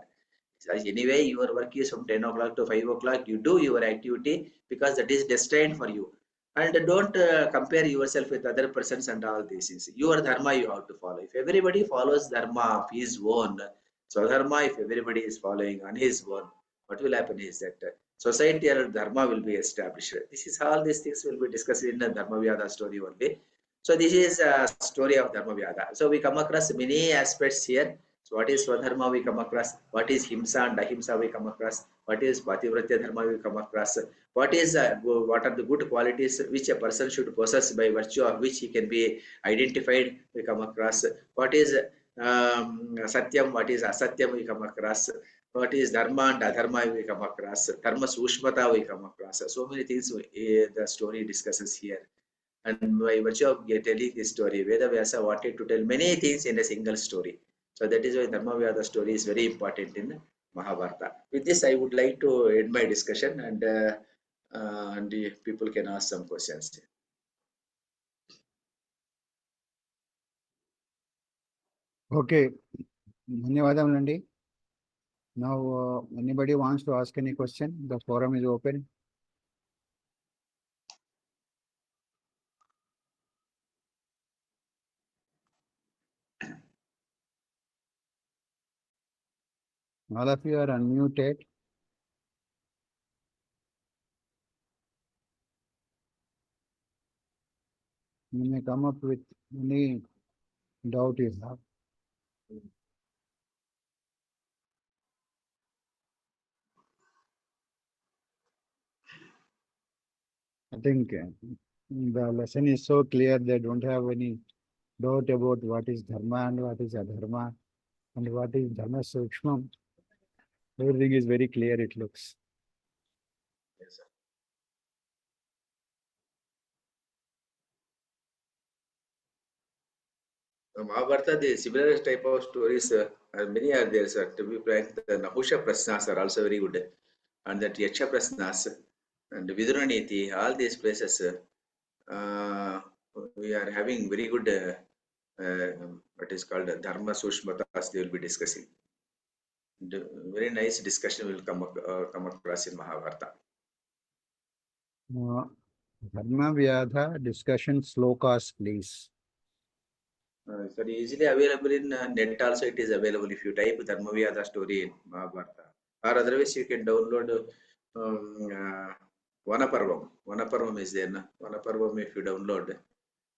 D: Anyway, your work is from 10 o'clock to 5 o'clock. You do your activity because that is destined for you. And don't compare yourself with other persons and all these things. Your dharma you have to follow. If everybody follows dharma of his own, so dharma, if everybody is following on his own, what will happen is that societal dharma will be established. This is all these things will be discussed in the Dharma Vyada story only. So this is a story of Dharma Vyada. So we come across many aspects here. So what is Swadharma we come across? What is Himsa and Ahimsa we come across? What is Pativratya Dharma we come across? What are the good qualities which a person should possess by virtue of which he can be identified we come across? What is Satyam? What is Asatyam we come across? What is Dharma and Adharma we come across? Dharma Sushmata we come across. So many things the story discusses here. And by virtue of telling this story, Veda Vyasa wanted to tell many things in a single story. So that is why Dharma Vyada story is very important in Mahabharata. With this, I would like to end my discussion, and people can ask some questions.
A: Okay, ధన్యవాదములండి. Now, anybody wants to ask any question? The forum is open. All of you are unmuted. You may come up with any doubt you have. I think the lesson is so clear they don't have any doubt about what is dharma and what is adharma and what is dharma sukshmam. Everything is very clear, it looks.
D: Yes, sir. Mahabharata, the similar type of stories, many are there, sir. To be frank, the Nahusha Prasnas are also very good. And that Yaksha Prasnas and Viduraniti, all these places, we are having very good, what is called Dharma Sushmatas, they will be discussing. Very nice discussion will come across in Mahabharata.
A: Dharma Vyadha discussion slokas, please.
D: Sir, easily available in net also it is available if you type Dharma Vyadha story in Mahabharata. Or otherwise you can download Vanaparvam. Vanaparvam is there. Vanaparvam if you download.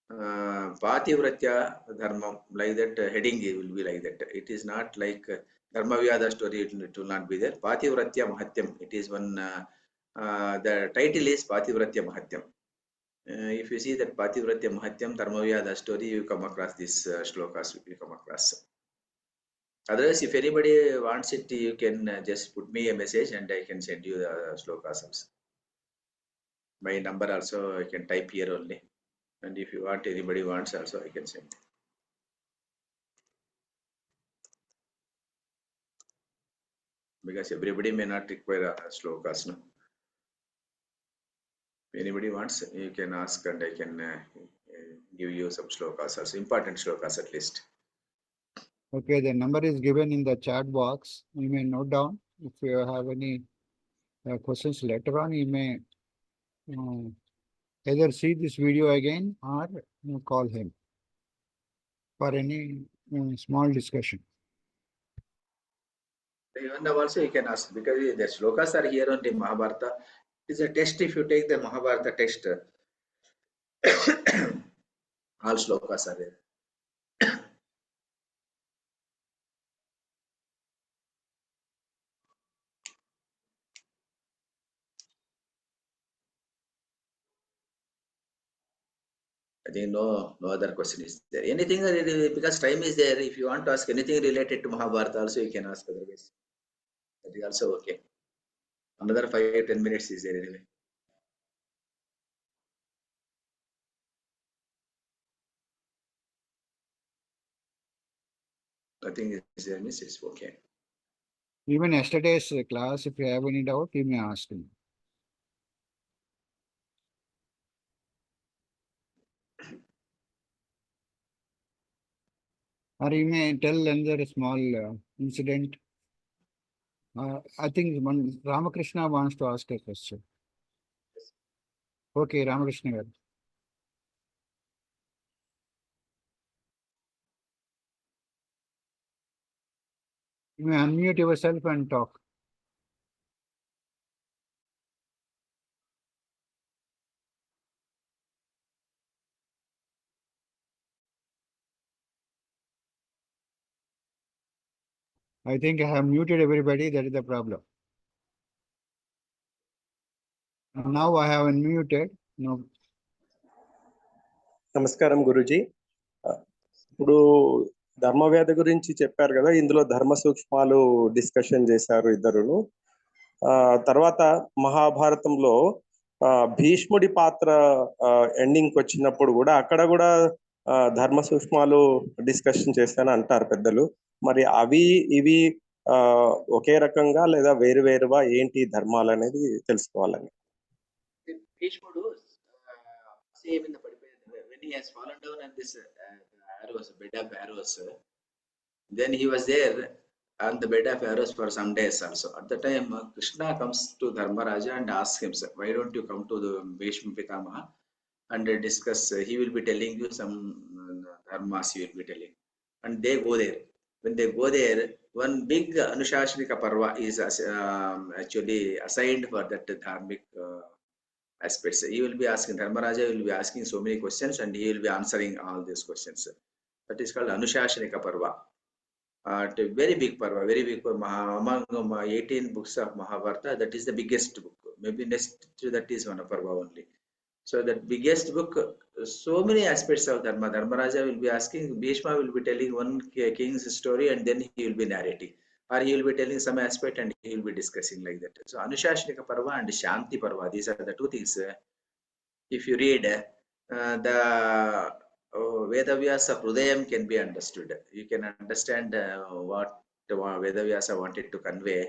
D: Pativratya Dharma, like that heading will be like that. It is not like Dharma Vyadha story, it will not be there. Pativratya Mahatyam, it is one, the title is Pativratya Mahatyam. If you see that Pativratya Mahatyam, Dharma Vyadha story, you come across this shlokas, you come across. Otherwise, if anybody wants it, you can just put me a message and I can send you the shlokas also. My number also I can type here only. And if you want, anybody wants also, I can send. Because everybody may not require shlokas, no? If anybody wants, you can ask and I can give you some shlokas also, important shlokas at least.
A: Okay, the number is given in the chat box. You may note down. If you have any questions later on, you may either see this video again or call him for any small discussion.
D: Even now also you can ask, because the shlokas are here on the Mahabharata. It's a test. If you take the Mahabharata text, All shlokas are there. I think no other question is there. Anything because time is there. If you want to ask anything related to Mahabharata, also you can ask otherwise. That is also okay. Another 5-10 minutes is there anyway. Nothing is there, means it's okay.
A: Even yesterday's class, if you have any doubt, you may ask me. Or you may tell another small incident. I think one Ramakrishna wants to ask a question. Okay, Ramakrishna garu. You may unmute yourself and talk. I think I have muted everybody. That is the problem. Now I have unmuted. No.
E: నమస్కారం గురుజీ ఇప్పుడు ధర్మవేద గురించి చెప్పారు కదా ఇందులో ధర్మ సూక్ష్మాలు discussion చేశారు ఇద్దరును తర్వాత మహాభారతంలో భీష్ముడి పాత్ర ఎండింగ్ వచ్చినప్పుడు కూడా అక్కడ కూడా ధర్మ సూక్ష్మాలు డిస్కషన్ చేస్తాను అంటారు పెద్దలు మరి అవి ఇవి ఒకే రకంగా లేదా వేరు వేరుగా ఏంటి ధర్మాలు అనేది తెలుసుకోవాలని
D: Bhishmudu, same in the when he has fallen down on this arrows, bed of arrows, then he was there on the bed of arrows for some days also. At the time, Krishna comes to Dharmaraja and asks him, why don't you come to the Bhishma Pitamaha and discuss? He will be telling you some dharmas, he will be telling. And they go there. When they go there, one big Anushashanika Parva is actually assigned for that dharmic aspects. He will be asking, Dharmaraja will be asking so many questions and he will be answering all these questions. That is called Anushashanika Parva. Very big Parva, very big Parva. Among 18 books of Mahabharata, that is the biggest book. Maybe next to that is one Parva only. So that biggest book, so many aspects of Dharma. Dharmaraja will be asking, Bhishma will be telling one king's story and then he will be narrating. Or he will be telling some aspect and he will be discussing like that. So Anushashanika Parva and Shanti Parva, these are the two things. If you read the Vedavyasa Hrudayam can be understood. You can understand what Vedavyasa wanted to convey.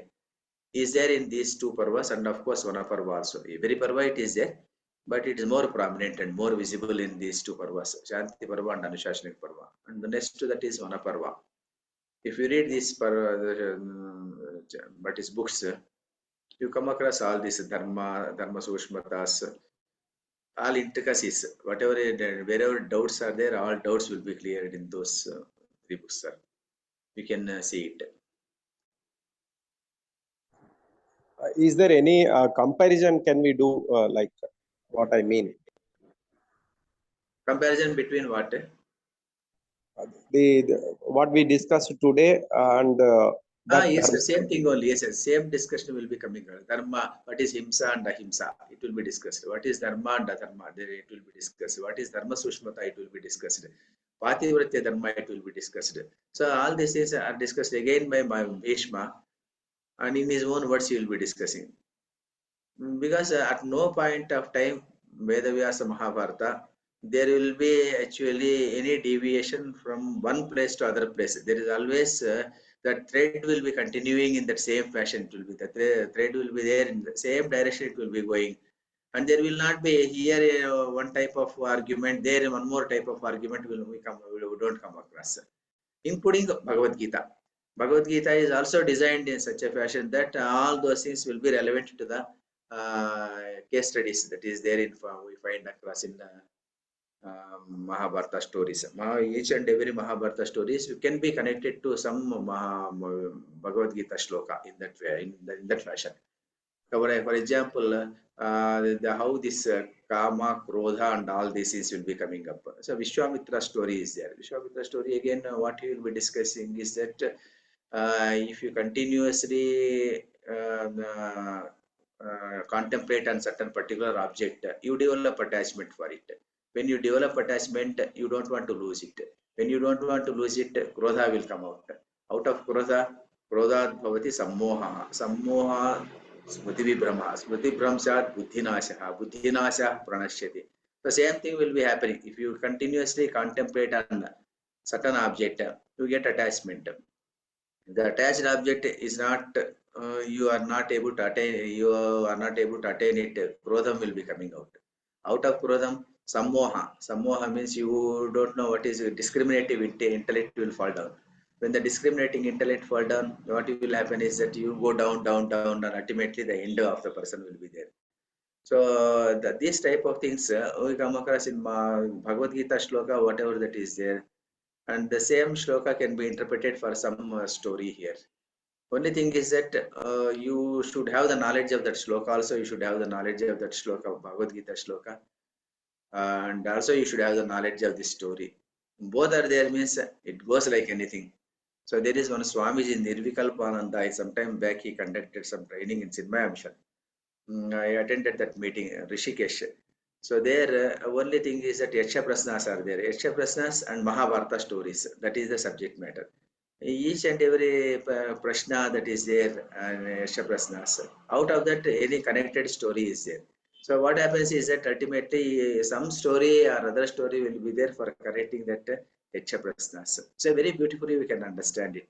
D: Is there in these two Parvas and of course one Parva also. Every Parva it is there, but it is more prominent and more visible in these two Parvas, Shanti Parva and Anushashanika Parva. And the next to that is Vana Parva. If you read these but his books, you come across all these Dharma Sushmatas, all intricacies, whatever, wherever doubts are there, all doubts will be cleared in those three books, sir. You can see it.
E: Is there any comparison can we do like what I mean?
D: Comparison between what?
E: The what we discussed today and
D: Yes, the same thing only. Yes, same discussion will be coming. Dharma, what is himsa and ahimsa? It will be discussed. What is dharma and adharma? It will be discussed. What is dharma sushmata? It will be discussed. Pativratya dharma, it will be discussed. So all these things are discussed again by Bhishma, and in his own words he will be discussing. Because at no point of time, Vedavyasa Mahabharata, there will be actually any deviation from one place to other place. There is always that thread will be continuing in that same fashion. It will be the thread will be there in the same direction. It will be going, and there will not be here one type of argument, there one more type of argument will we don't come across, including Bhagavad Gita. Bhagavad Gita is also designed in such a fashion that all those things will be relevant to the case studies that is there in we find across in Mahabharata stories. Each and every Mahabharata stories you can be connected to some Bhagavad Gita shloka in that way, in that fashion. For example, how this Kama, Krodha, and all these things will be coming up. So Vishwamitra story is there. Vishwamitra story again, what we will be discussing is that if you continuously contemplate on certain particular object, you develop attachment for it. When you develop attachment, you don't want to lose it. When you don't want to lose it, Krodha will come out. Out of Krodha, Krodha bhavati sammoha. Sammoha smriti vibhrama. Smriti vibhramsat buddhinasha. Buddhinasha pranashyati. The same thing will be happening. If you continuously contemplate on certain object, you get attachment. The attached object is not you are not able to attain it. Krodham will be coming out of krodham. Sammoha means you don't know what is discriminative intellect will fall down. When the discriminating intellect fall down, what will happen is that you go down, and ultimately the end of the person will be there. So this type of things we come across in Bhagavad Gita shloka, whatever that is there, and the same shloka can be interpreted for some story here. Only thing is that you should have the knowledge of that shloka. Also, you should have the knowledge of that shloka, Bhagavad Gita shloka, and also you should have the knowledge of this story. Both are there means it goes like anything. So there is one Swamiji in Nirvikalpananda. Sometime back he conducted some training in Chinmaya Mission. I attended that meeting, Rishikesh. So there, only thing is that Yaksha Prasnas are there. Yaksha Prasnas and Mahabharata stories. That is the subject matter. Each and every prashna that is there and Yaksha Prasnas, out of that any connected story is there. So what happens is that ultimately some story or other story will be there for correcting that Yaksha Prasnas. So very beautifully we can understand it.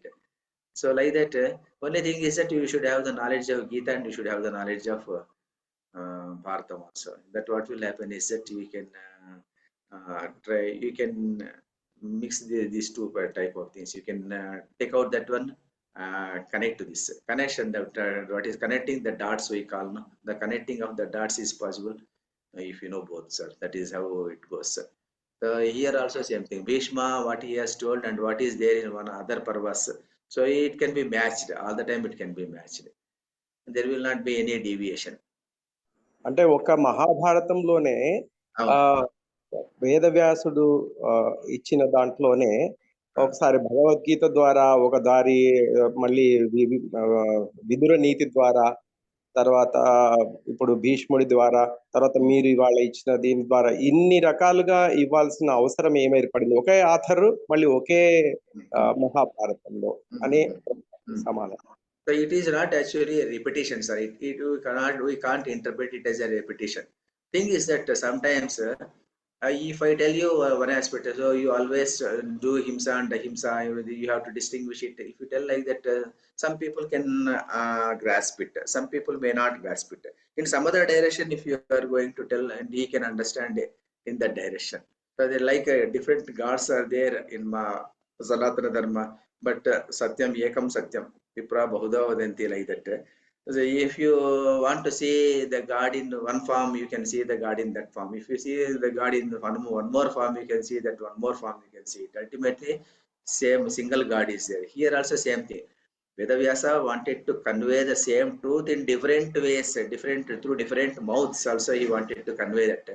D: So like that, only thing is that you should have the knowledge of Gita and you should have the knowledge of Bharatam also. That what will happen is that you can you can mix these two type of things. You can take out that one, connect to this connection. That what is connecting the dots we call, no? The connecting of the dots is possible if you know both, sir. That is how it goes, sir. So here also same thing. Bhishma, what he has told and what is there in one other parvas. So it can be matched all the time. It can be matched. There will not be any deviation.
E: అంటే ఒక మహాభారతంలోనే ఆ వేదవ్యాసుడు ఇచ్చిన దాంట్లోనే ఒకసారి భగవద్గీత ద్వారా ఒక దారి, మళ్ళీ విదుర నీతి ద్వారా, తర్వాత ఇప్పుడు భీష్ముడి ద్వారా, తర్వాత మీరు ఇవాళ ఇచ్చిన దీని ద్వారా ఇన్ని రకాలుగా ఇవ్వాల్సిన అవసరం ఏమైపడింది ఒకే ఆథర్ మళ్ళీ ఒకే మహాభారతంలో అనే సమానం.
D: So it is not actually a repetition, sir. We can't interpret it as a repetition. Thing is that sometimes if I tell you one aspect, so you always do himsa and ahimsa, you have to distinguish it. If you tell like that, some people can grasp it. Some people may not grasp it. In some other direction, if you are going to tell, and he can understand it in that direction. So they like different gods are there in Sanatana Dharma, but Satyam Ekam Satyam. Vipra Bahuda Vadanti, like that. So if you want to see the God in one form, you can see the God in that form. If you see the God in one more form, you can see that one more form, you can see it. Ultimately, same single God is there. Here also same thing. Vedavyasa wanted to convey the same truth in different ways, through different mouths. Also, he wanted to convey that.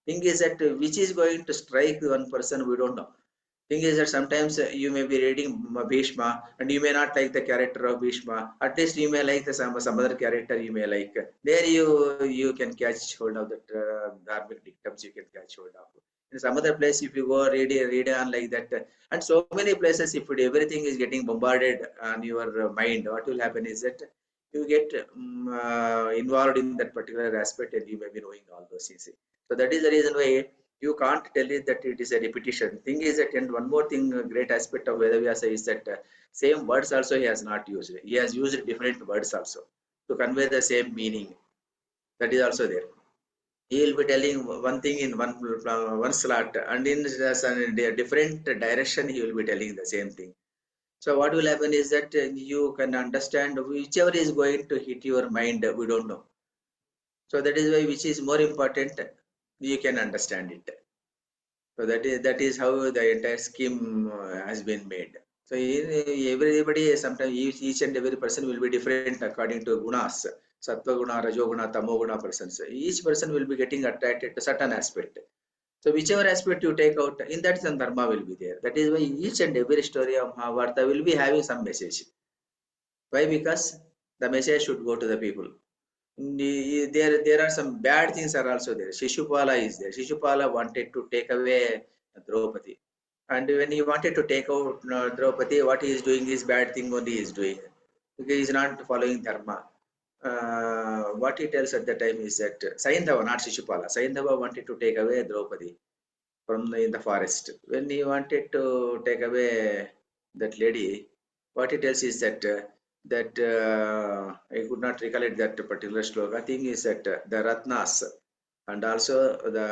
D: Thing is that which is going to strike one person, we don't know. Thing is that sometimes you may be reading Bhishma and you may not like the character of Bhishma. At least you may like some other character you may like. There you can catch hold of that dharmic dictums, you can catch hold of. In some other place, if you go read on like that, and so many places, if everything is getting bombarded on your mind, what will happen is that you get involved in that particular aspect and you may be knowing all those things. So that is the reason why you can't tell it that it is a repetition. Thing is that, and one more thing, great aspect of Vedavyasa is that same words also he has not used. He has used different words also to convey the same meaning. That is also there. He will be telling one thing in one slot, and in a different direction he will be telling the same thing. So what will happen is that you can understand whichever is going to hit your mind, we don't know. So that is why which is more important, you can understand it. So that is how the entire scheme has been made. So everybody, sometimes each and every person will be different according to gunas. Sattva-guna, Rajoguna, Tamoguna persons. Each person will be getting attracted to certain aspect. So whichever aspect you take out, in that some dharma will be there. That is why each and every story of Mahabharata will be having some message. Why? Because the message should go to the people. There are some bad things are also there. Shishupala is there. Shishupala wanted to take away Draupadi. And when he wanted to take out Draupadi, what he is doing is bad thing only he is doing. Because he is not following dharma. What he tells at the time is that Saindhava, not Shishupala, Saindhava wanted to take away Draupadi from in the forest. When he wanted to take away that lady, what he tells is that I could not recollect that particular sloka. Thing is that the Ratnas and also the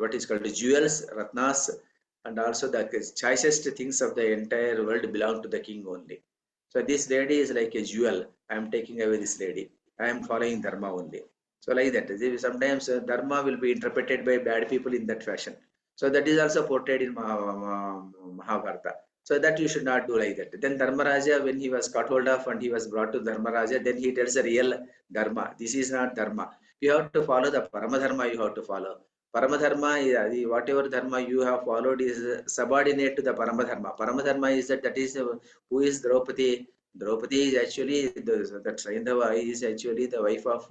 D: what is called jewels, Ratnas, and also the choicest things of the entire world belong to the king only. So this lady is like a jewel. I am taking away this lady. I am following dharma only. So like that, sometimes dharma will be interpreted by bad people in that fashion. So that is also portrayed in Mahabharata. So that you should not do like that. Then Dharmaraja, when he was caught hold of and he was brought to Dharmaraja, then he tells the real dharma. This is not dharma. You have to follow the Paramadharma. You have to follow. Paramadharma, whatever dharma you have followed is subordinate to the Paramadharma. Paramadharma is that is who is Draupadi. Draupadi is actually that Saindhava is actually the wife of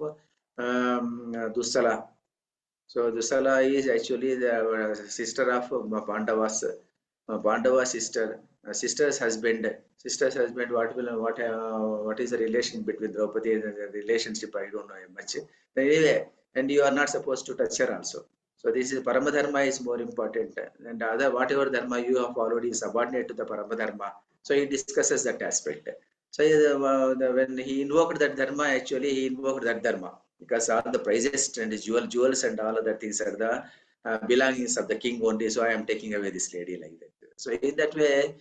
D: Dussala. So Dussala is actually the sister of Pandavas. Pandava's sister's husband. Sister's husband. What is the relation between Draupadi and the relationship? I don't know much. But anyway, and you are not supposed to touch her also. So this is Paramadharma is more important, and other whatever dharma you have followed is subordinate to the Paramadharma. So he discusses that aspect. So when he invoked that dharma, actually he invoked that dharma because all the prizes and jewels and all other things are the belongings of the king only. So I am taking away this lady like that. So in that way,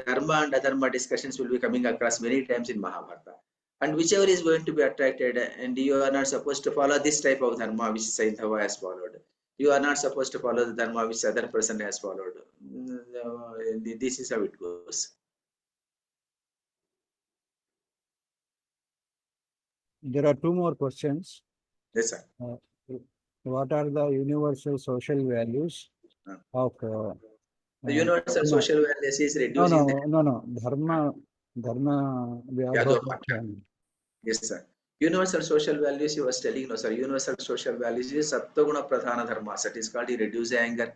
D: dharma and adharma discussions will be coming across many times in Mahabharata. And whichever is going to be attracted, and you are not supposed to follow this type of dharma which Saindhava has followed. You are not supposed to follow the dharma which other person has followed. This is how it goes.
A: There are two more questions.
D: Yes, sir.
A: What are the universal social values of
D: The universal social values is
A: no,
D: reducing
A: Dharma
D: Vyadopakya. Yes, sir. Universal social values, you was telling, no, sir. Universal social values is Sattva-guna Pradhana Dharmas. That is called you reduce anger.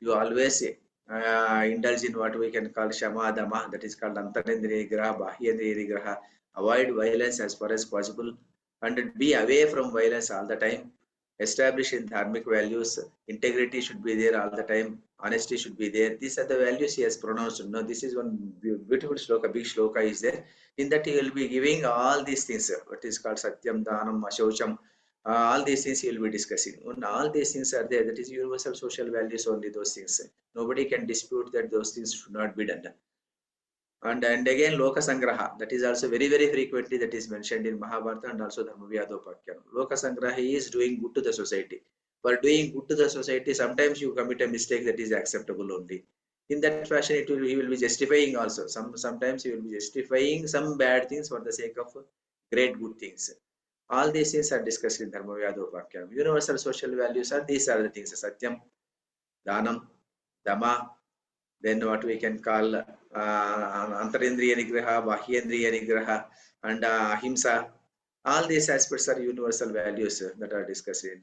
D: You always indulge in what we can call Shama Dama. That is called Antarendriya Graha, Bahyendriya Graha. Avoid violence as far as possible and be away from violence all the time. Establish in dharmic values. Integrity should be there all the time. Honesty should be there. These are the values he has pronounced. No, this is one beautiful shloka, big shloka is there. In that he will be giving all these things, what is called Satyam, Dhanam, Ashaucham, all these things he will be discussing. When all these things are there, that is universal social values only, those things. Nobody can dispute that those things should not be done. And again, Loka Sangraha, that is also very, very frequently that is mentioned in Mahabharata and also Dharma Vyadopakyanam. Loka Sangraha is doing good to the society. For doing good to the society, sometimes you commit a mistake that is acceptable only. In that fashion, he will be justifying also. Sometimes he will be justifying some bad things for the sake of great good things. All these things are discussed in Dharma Vyadopakyanam. Universal social values are these are the things: Satyam, Dhanam, Dhamma, then what we can call Antarendriya Nigraha, Bahyendriya Nigraha, and Ahimsa. All these aspects are universal values that are discussed in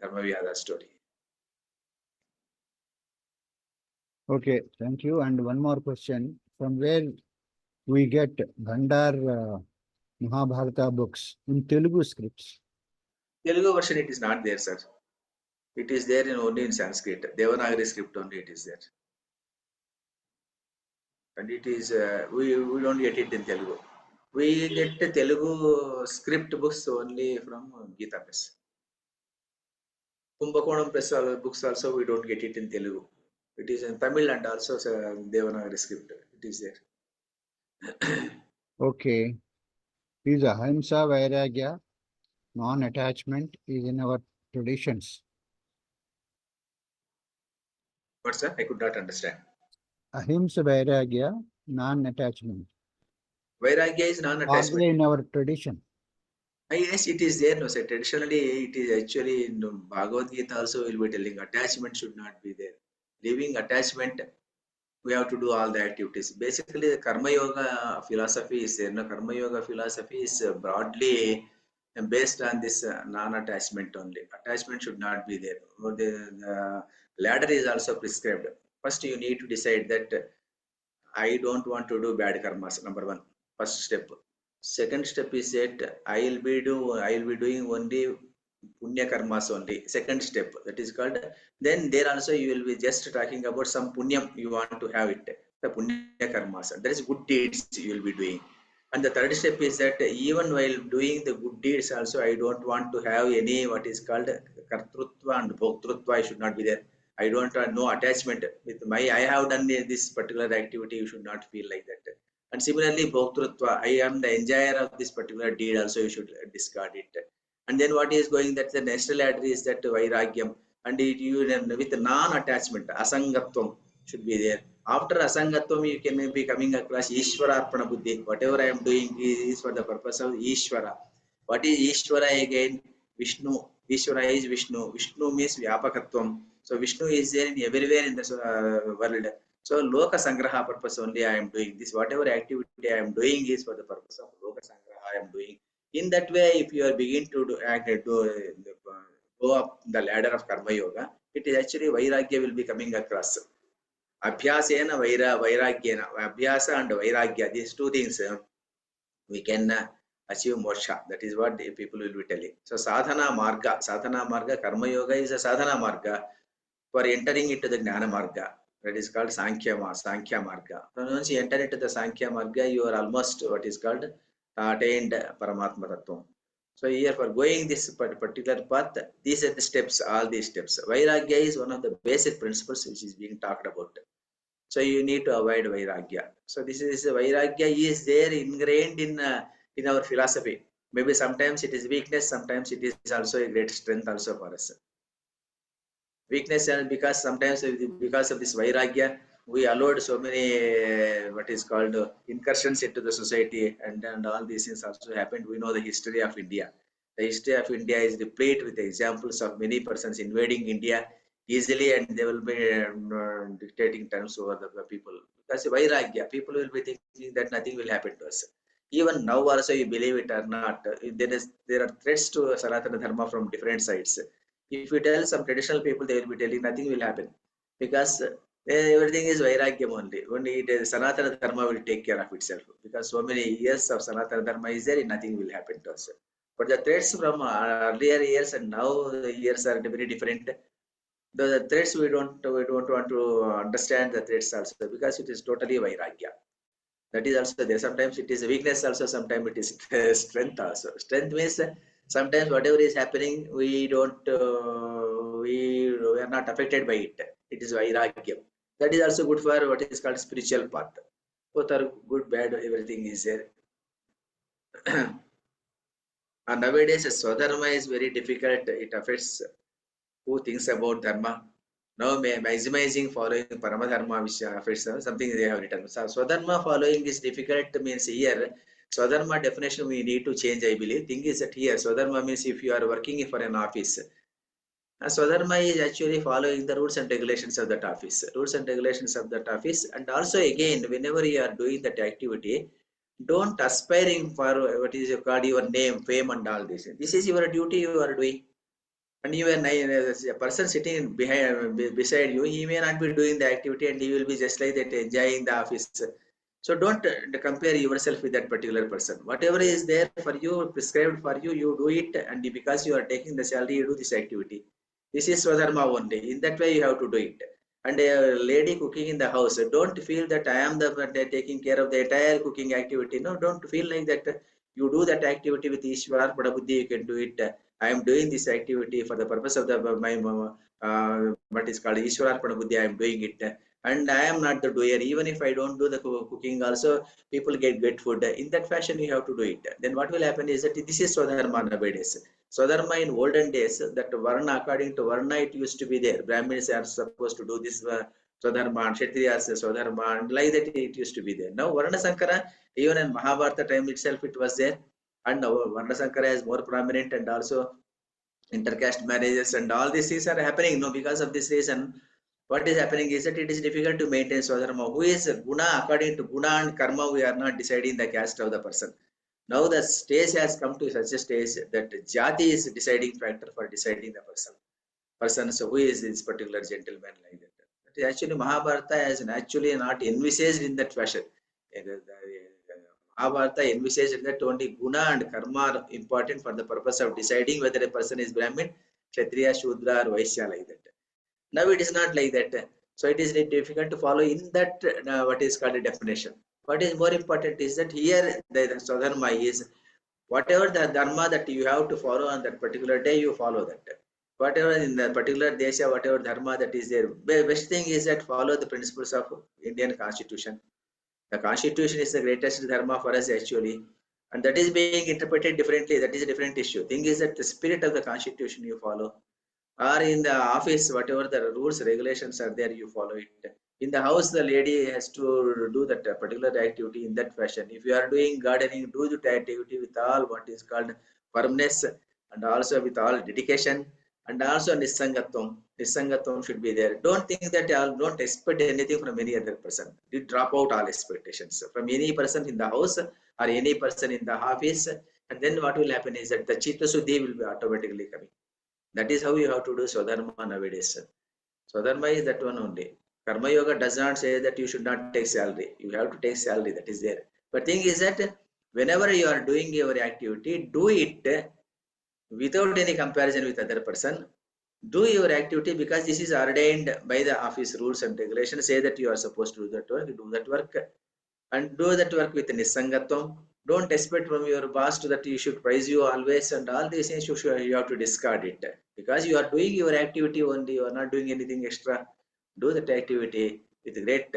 D: Dharma Vyada story.
A: Okay, thank you. And one more question. From where we get Bhandar Mahabharata books in Telugu scripts?
D: Telugu version it is not there, sir. It is there only in Sanskrit. Devanagari script only it is there. And it is, we don't get it in Telugu. We get Telugu script books only from Gita Press. Kumbakonam Press books also we don't get it in Telugu. It is in Tamil and also Devanagari script. It is there.
A: Okay. Is Ahimsa Vairagya, non-attachment, is in our traditions.
D: What, sir? I could not understand.
A: Ahimsa Vairagya, non-attachment.
D: Vairagya is non-attachment.
A: in our tradition.
D: Yes, it is there. No, sir. Traditionally, it is actually in Bhagavad Gita also will be telling attachment should not be there. Leaving attachment, we have to do all the activities. Basically, the Karma Yoga philosophy is there. No, Karma Yoga philosophy is broadly based on this non-attachment only. Attachment should not be there. The ladder is also prescribed. First, you need to decide that I don't want to do bad karmas. Number one, first step. Second step is that I will be doing only punya karmas only. Second step, that is called. Then there also you will be just talking about some punyam you want to have it. The punya karmas. That is good deeds you will be doing. And the third step is that even while doing the good deeds also, I don't want to have any what is called kartrutva and bhoktrutva. I should not be there. I don't want no attachment with my, I have done this particular activity, you should not feel like that. And similarly, bhoktrutva, I am the enjoyer of this particular deed, also you should discard it. And then what is going, that the next ladder is that vairagyam, and it, you with non-attachment, asangatvam should be there. After asangatvam, you can be coming across Ishvara Arpana Buddhi. Whatever I am doing is for the purpose of Ishvara. What is Ishvara again? Vishnu. Ishvara is Vishnu. Vishnu means Vyapakatvam. So Vishnu is there in everywhere in the world. So Loka Sangraha purpose only I am doing this. Whatever activity I am doing is for the purpose of Loka Sangraha I am doing. In that way, if you are begin to go up the ladder of Karma Yoga, it is actually Vairagya will be coming across. Abhyasena Vairagyena. Abhyasa and Vairagya, these two things we can achieve moksha. That is what the people will be telling. So sadhana marga, karma yoga is a sadhana marga for entering into the jnana marga. That is called sankhya marga. So once you enter into the sankhya marga, you are almost what is called attained paramatma tattvam. So here for going this particular path, these are the steps, all these steps. Vairagya is one of the basic principles which is being talked about. So you need to avoid vairagya. So this is vairagya is there ingrained in our philosophy. Maybe sometimes it is weakness, sometimes it is also a great strength also for us. Weakness, and because sometimes because of this vairagya, we allowed so many what is called incursions into the society, and all these things also happened. We know the history of India. The history of India is replete with examples of many persons invading India easily, and they will be dictating terms over the people. Because vairagya, people will be thinking that nothing will happen to us. Even now also, you believe it or not, there are threats to Sanatana Dharma from different sides. If you tell some traditional people, they will be telling nothing will happen, because everything is vairagyam only. Only Sanatana Dharma will take care of itself, because so many years of Sanatana Dharma is there, nothing will happen to us. But the threats from earlier years and now the years are very different. The threats we don't want to understand the threats also, because it is totally vairagya. That is also there. Sometimes it is a weakness also, sometimes it is strength also. Strength means sometimes whatever is happening, we are not affected by it. It is vairagya. That is also good for what is called spiritual path. Both are good, bad, everything is there. And nowadays, Swadharma is very difficult. It affects who thinks about dharma. Now maximizing following Paramadharma, which affects something they have written. So Swadharma following is difficult, means here Swadharma definition we need to change, I believe. Thing is that here Swadharma means if you are working for an office, Swadharma is actually following the rules and regulations of that office. Rules and regulations of that office. And also again, whenever you are doing that activity, don't aspiring for what is called your name, fame and all this. This is your duty you are doing. And even a person sitting beside you, he may not be doing the activity, and he will be just like that enjoying the office. So don't compare yourself with that particular person. Whatever is there for you, prescribed for you, you do it, and because you are taking the salary, you do this activity. This is Swadharma only. In that way, you have to do it. And a lady cooking in the house, don't feel that I am the taking care of the entire cooking activity. No, don't feel like that. You do that activity with Ishvara Buddhi, you can do it. I am doing this activity for the purpose of my what is called Ishwararpana Buddhi. I am doing it, and I am not the doer. Even if I don't do the cooking, also people get food. In that fashion, you have to do it. Then what will happen is that this is Swadharma nowadays. Swadharma in olden days, that Varna, according to Varna, it used to be there. Brahmins are supposed to do this Swadharma, and Kshatriyas, Swadharma, and like that it used to be there. Now Varna Sankara, even in Mahabharata time itself it was there. And now Varna Sankara is more prominent, and also intercaste marriages and all these things are happening. No, because of this reason, what is happening is that it is difficult to maintain Swadharma. Who is Guna? According to Guna and Karma, we are not deciding the caste of the person. Now the stage has come to such a stage that Jati is deciding factor for deciding the person. So who is this particular gentleman like that? But actually, Mahabharata is actually not envisaged in that fashion. Mahabharata envisaged that only Guna and Karma are important for the purpose of deciding whether a person is Brahmin, Kshatriya, Shudra, or Vaishya like that. Now it is not like that. So it is difficult to follow in that what is called a definition. What is more important is that here the Swadharma is whatever the dharma that you have to follow on that particular day, you follow that. Whatever in the particular desha, whatever dharma that is there, best thing is that follow the principles of Indian Constitution. The Constitution is the greatest dharma for us actually, and that is being interpreted differently. That is a different issue. Thing is that the spirit of the Constitution you follow, or in the office, whatever the rules, regulations are there, you follow it. In the house, the lady has to do that particular activity in that fashion. If you are doing gardening, do that activity with all what is called firmness and also with all dedication and also Nisangatvam. Nisangatvam should be there. Don't think that don't expect anything from any other person. You drop out all expectations from any person in the house or any person in the office. And then what will happen is that the Chitta Suddhi will be automatically coming. That is how you have to do Swadharma nowadays. Swadharma is that one only. Karma Yoga does not say that you should not take salary. You have to take salary, that is there. But thing is that whenever you are doing your activity, do it without any comparison with other person. Do your activity because this is ordained by the office rules and regulations. Say that you are supposed to do that work and do that work with Nisangatvam. Don't expect from your boss that you should praise you always and all these things you have to discard it. Because you are doing your activity only, you are not doing anything extra. Do that activity with great,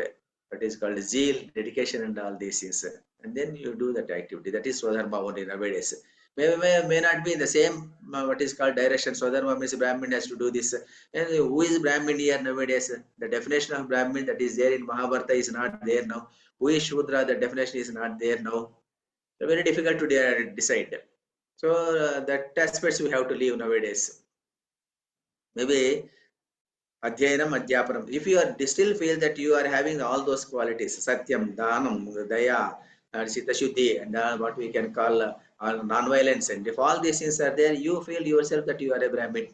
D: what is called zeal, dedication and all these things. And then you do that activity. That is Swadharma only nowadays. May not be in the same what is called direction. Swadharma means Brahmin has to do this. And who is Brahmin here nowadays? The definition of Brahmin that is there in Mahabharata is not there now. Who is Shudra? The definition is not there now. So very difficult to decide. So that aspects we have to leave nowadays. Maybe Adhyanam, Adhyapanam. If you are still feel that you are having all those qualities, Satyam, Dhanam, Daya, and Sita Shuddhi, and what we can call non-violence, and if all these things are there, you feel yourself that you are a Brahmin.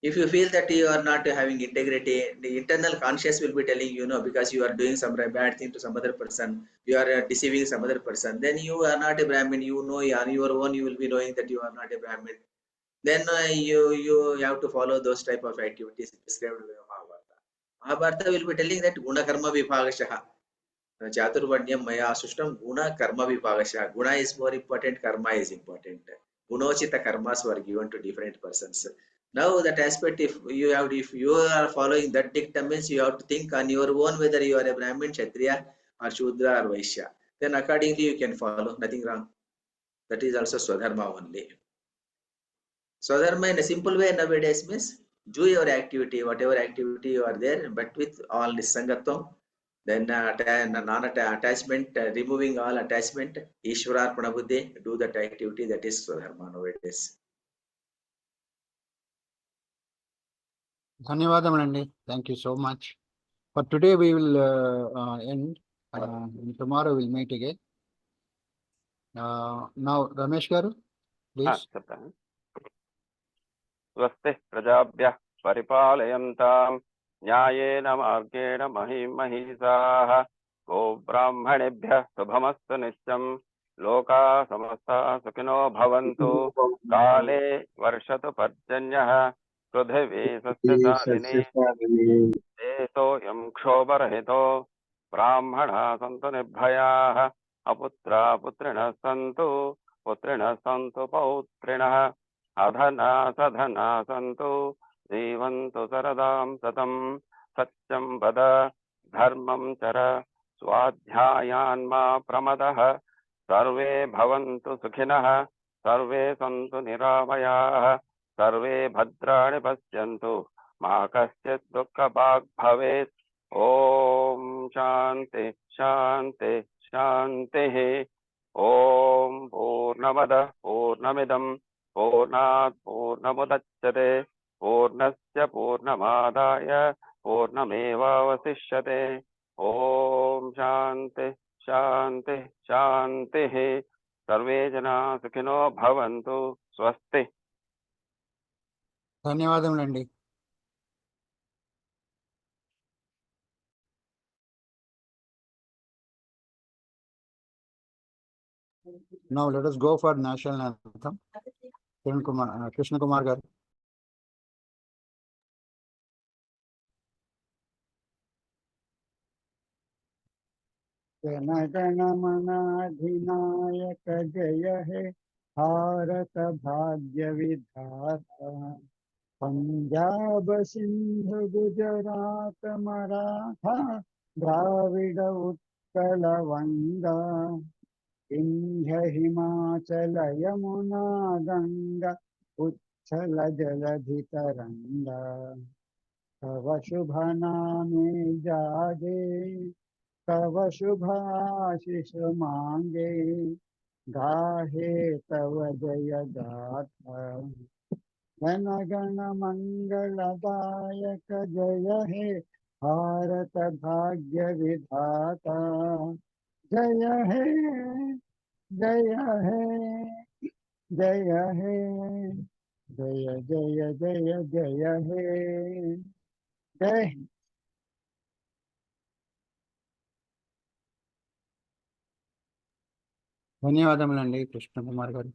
D: If you feel that you are not having integrity, the internal conscience will be telling you, no, because you are doing some bad thing to some other person, you are deceiving some other person, then you are not a Brahmin. You know on your own, you will be knowing that you are not a Brahmin. Then you have to follow those type of activities described by Mahabharata. Mahabharata will be telling that Guna Karma Vibhagashaha. Chaturvanyam Maya Sushtam Guna Karma Vibhagashaha. Guna is more important, Karma is important. Gunochita karmas were given to different persons. Now that aspect, if you are following that dictum, means you have to think on your own whether you are a Brahmin, Kshatriya, or Shudra or Vaishya. Then accordingly you can follow. Nothing wrong. That is also Swadharma only. Swadharma in a simple way nowadays means do your activity, whatever activity you are there, but with all Nisangatvam. Then non-attachment, removing all attachment, Ishwararpana Buddhi, do that activity, that is Swadharma nowadays.
A: Dhanyavadamanandi. Thank you so much. For today, we will end. Tomorrow we'll meet again. Now, Ramesh Garu, please.
C: Swasti prajabhyah paripalayamtam न्यायेन मार्गेण महिमहीसाः गो ब्राह्मणेभ्यः शुभमस्तु नित्यं लोकाः समस्ताः सुखिनो भवन्तु काले वर्षतु पर्जन्यः पृथिवी सस्यशालिनी देशोऽयं क्षोभरहितो ब्राह्मणाः सन्तु निर्भयाः अपुत्राः पुत्रिणः सन्तु पुत्रिणः सन्तु पौत्रिणः अधना सधना सन्तु जीवन्तु सरदां सतं सत्यं वद धर्मं चर स्वाध्यायान्मा प्रमदः सर्वे भवन्तु सुखिनः सर्वे सन्तु निरामयाः सर्वे भद्राणि पश्यन्तु मा कश्चित् दुःखभाग् भवेत् ओम शांति शांति शांति। ओम पूर्णमदः पूर्णमिदं पूर्णात् पूर्णमुदच्यते पूर्णस्य पूर्णमादाय पूर्णमेवावशिष्यते। ओम शांति शांति शांति। सर्वे जना सुखिनो भवन्तु। स्वस्ति।
A: ధన్యవాదములండి. Now let us go for national anthem. Krishna Kumar garu.
B: Jana Gana मन अधिनायक जय हे भारत भाग्य विधाता। पंजाब सिंध गुजरात मराठा द्राविड उत्कल वंगा विंध्य हिमाचल यमुना गंगा उच्छल जलधि तरंगा। तव शुभ नामे जागे तव शुभ आशीष मांगे गाहे तव जय गाथा। जन गण मंगलदायक जय हे भारत भाग्य विधाता। जय हे जय हे जय हे जय जय जय जय हे जय।
A: ధన్యవాదములండి కృష్ణ కుమార్ గారు.